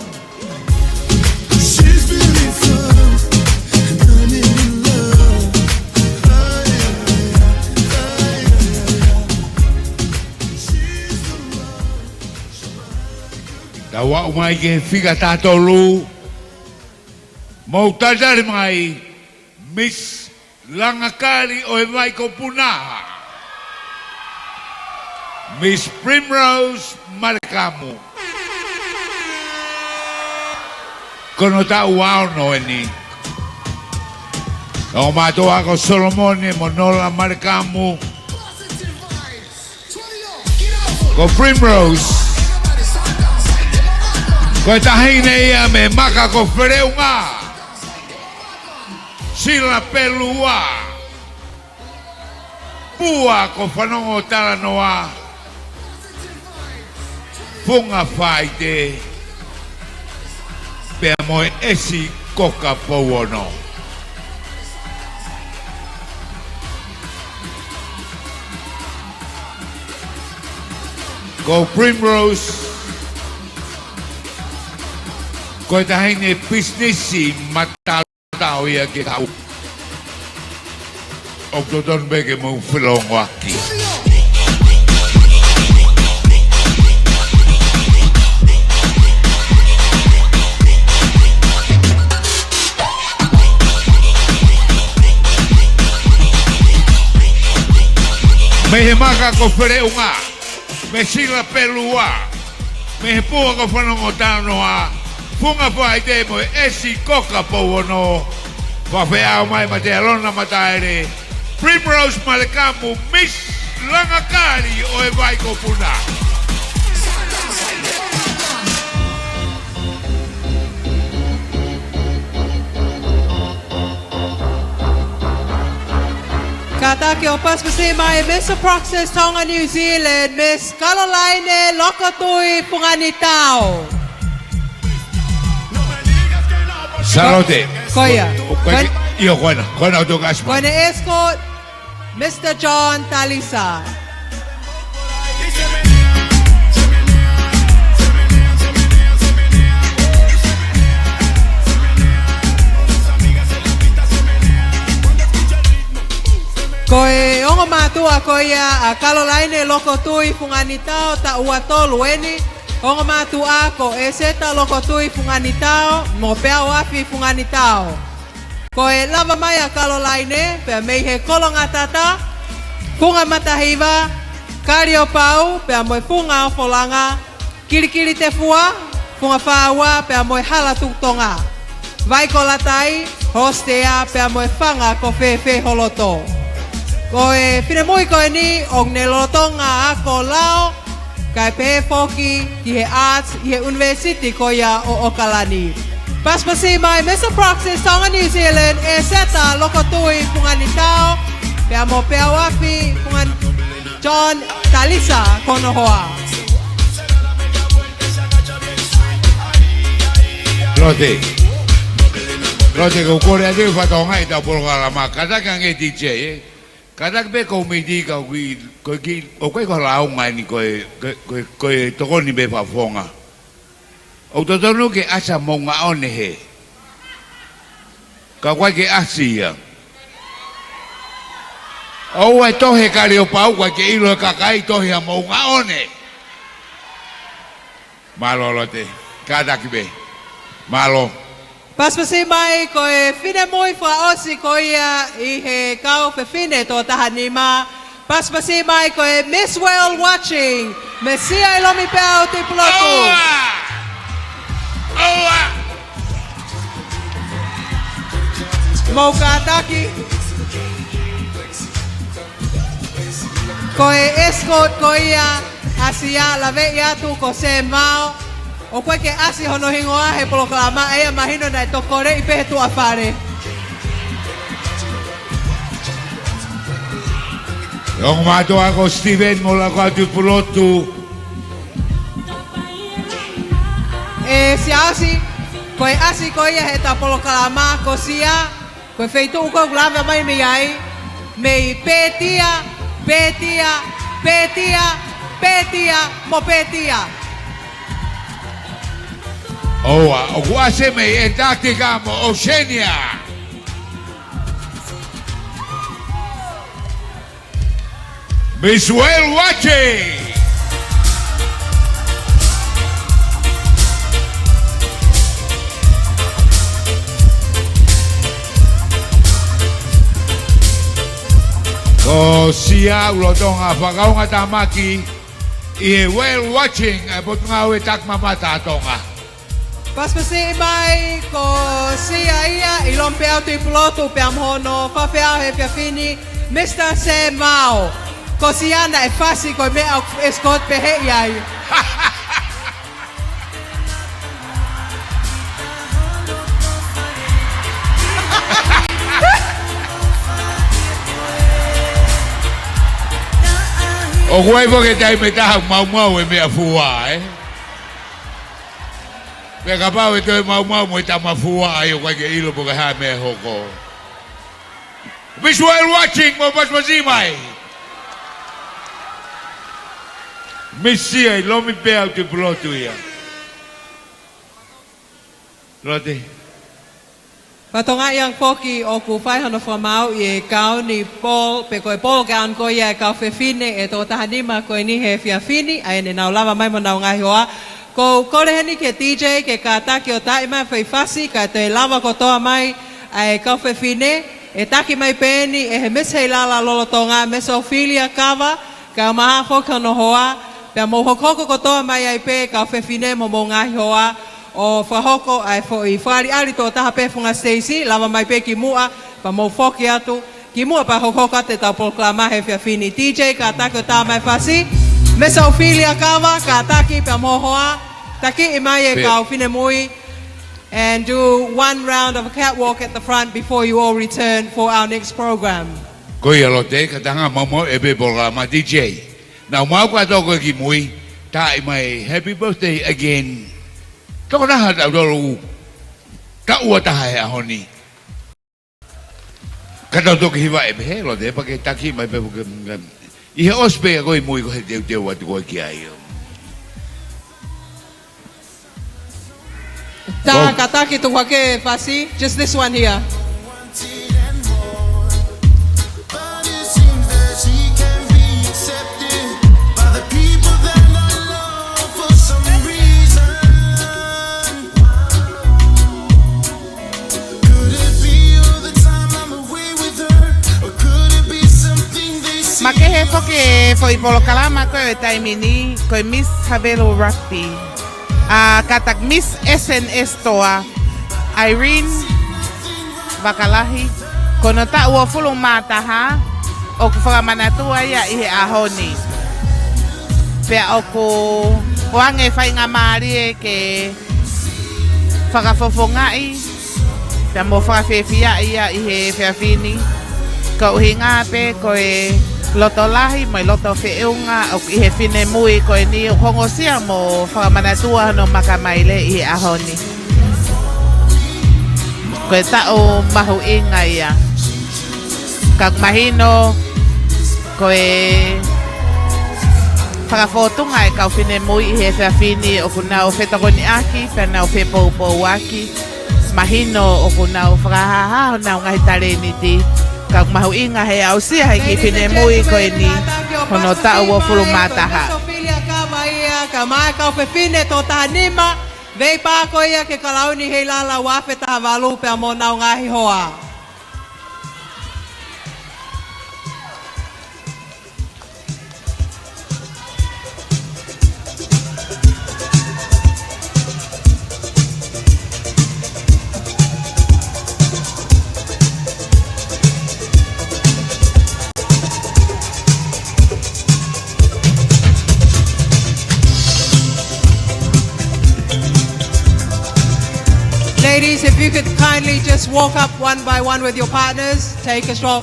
Tawa mai ke figa tatolu. Mau tadari mai Miss Langakari o e vai ko punaha. Miss Primrose Markamu. Kono ta uao no eni. O matoa ko Solomone Monola Markamu. Ko Primrose. Ko tahine ia me maka ko freunga. Sila pelua. Pua ko whanongo tala noa. Funga whaite. Pea moe esi koka powono. Go Primrose. Ko tahine businessi matao ia ke tau. Oktoton bege mo filong waki. Me maka ko fere unga. Me sila pelua. Me pua ko whanongotano a. Funga whai te mo esi koka powono. Whawhea mai ma te alona mataere. Primrose Malekamu Miss Langakari o e vai ko puna. Katake o paspasi mai Miss Proxys Tonga New Zealand, Miss Caroline Lokatui Punganitao. Salute. Koya. Io koina o toka asma. Koina escort Mr. John Talisa. Koe ongo matua koia a Caroline loko tui funganitao ta uatolu eni. Ongo matua ko e seta loko tui funganitao mo pea wafi funganitao. Koe lava mai a Caroline pea mei he kolonga tata. Funga matahiva, kario pau pea moe funga o folanga. Kirikiri te fua, funga whaua pea moe hala tuktonga. Vai ko latai, hostea pea moe fanga ko fe holoto. Koe whine mui koe ni o ne lotonga a ko lao kai pehe foki ki he arts i he university koia o Okalani. Paspasi mai Mr. Proxys Tonga New Zealand e seta loko tui punganitao pea mo pea wafi pungan John Talisa kono hoa. Lote ko kore ade fatonga ita programa kada kan e DJ kada be ko midi ka ki o ko la unga ni ko to ko ni be fa fonga o to no ke asa monga one he ka kwa ke asia o wa to he kari o pau kwa ke ilo ka kai to he monga one malo lote kada ki be malo. Paspasi mai koe whine mui wha osi koia i he kau pe whine tō tahanima. Paspasi mai koe Miss World Watching. Me sia ilomi pea o te pulotu. Oa! Mau kātaki. Koe escort koia asia lawe i atu ko se mau. O koe ke asi hono hingoa he polokalama ea mahino nai tokore i pehe tu afare. Yung mato ako Steven mula ko atu pulotu. Si asi, koe asi koia he ta polokalama ko sia, koe feitu uko glava mai mi ai, mei petia, mo petia. Oa, o guase me e taktikamo, Oceania. Miss Well Watching. Ko sia ulotonga pagaunga tamaki i Well Watching botunga we tak mamata tonga. Paspasi mai ko sia ia ilom pea tu piloto pea mhono whawhea he pea whini Mr. Sam Mao. Ko sia na e whasi ko mea escort pe he iai. O huevo que te hay metaja Moimoi e mea fua, Pe ka pau e toi Moimoi ta mafua ai o kai ilo po ka ha me hoko. Visual watching mo pas masimai. Messi ai lo mi pe au te plotu ia. Lote. Patonga yang foki o ku fai hana whamau i e kau ni Paul, pe koe Paul gaan ko ia e kau whewhine e tō tahanima koe ni he whiawhini, ai ne nau lava mai mo nau ngahi hoa. Ko kore heni ke DJ ke ka taki o tai mai whaiwhasi, ka te lava ko toa mai ai e kau whewhine, e taki mai pēni e he Miss Heilala lolo tonga, Miss Ophelia kawa, ka maha whoka no hoa, pia mo hokoko ko toa mai ai pē kau whewhine mo mo ngahi hoa, o whahoko ai i whari ari tō taha pēwhunga Stacey, lava mai pē ki mua, pa mou whoki atu, ki mua pa hokoka te tau proklama he whiawhini. DJ ka taki o tā mai whasi, Miss Ophelia kawa, ka taki pa mohoa, taki i mai e ka whine mui, and do one round of a catwalk at the front before you all return for our next program. Koe alote, ka tanga Moimoi e pe proklama DJ. Nau mau ka toko ki mui, ta i mai happy birthday again. Toko naha tau dolu, ta ua taha e ahoni. Ka tau toki hiwa e pehe, lo te pake taki mai pepu ke mga. I he ospe a koe mui ko he teu teu atu koe ki ai. Tā ka taki tu wake whasi, just this one here. Ma ke he foke foi polo kalama ko e taimini ko Miss Havelo Rugby. Katak Miss SNS toa Irene Bakalahi kono ta ua fulu mataha o ku whakamanatua ia i he ahoni. Pea o ku koange whainga maari e ke whakafofongai pea mo whakawhewhia ia i he whiawhini. Ko uhinga pe ko e loto lahi mai loto whiunga o i he whine mui ko e ni o hongosia mo whakamanatua no makamaile i he ahoni. Ko e tau mahu inga ia. Kak mahino ko e whakafotunga e kau whine mui i he whiawhini o kuna o whetagoni aki pena o whepoupo aki. Mahino o kuna o whakahaha na o ngahi tareni ti. Kag mahu inga he au sia he ki pine mui ko ni hono ta o fulu mataha. Ophelia ka mai ka mai ka whewhine tō tahanima, vei pā ko ia ke kalauni Heilala wafe taha walu pe mo nau ngahi hoa. Ladies, if you could kindly just walk up one by one with your partners, take a stroll.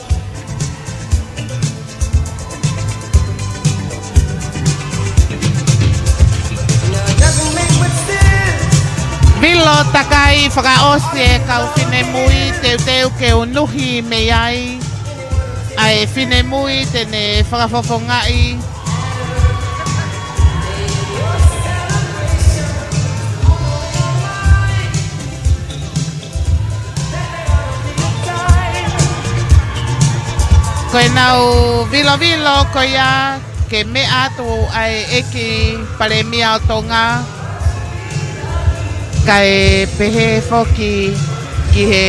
Vilo takai whakaose kau whine mui teu ke unuhi me ai. Ai whine mui tene whakafofongai. Koe nau vilo ko ia ke me atu ai eki paremia o Tonga. Kai pehe foki ki he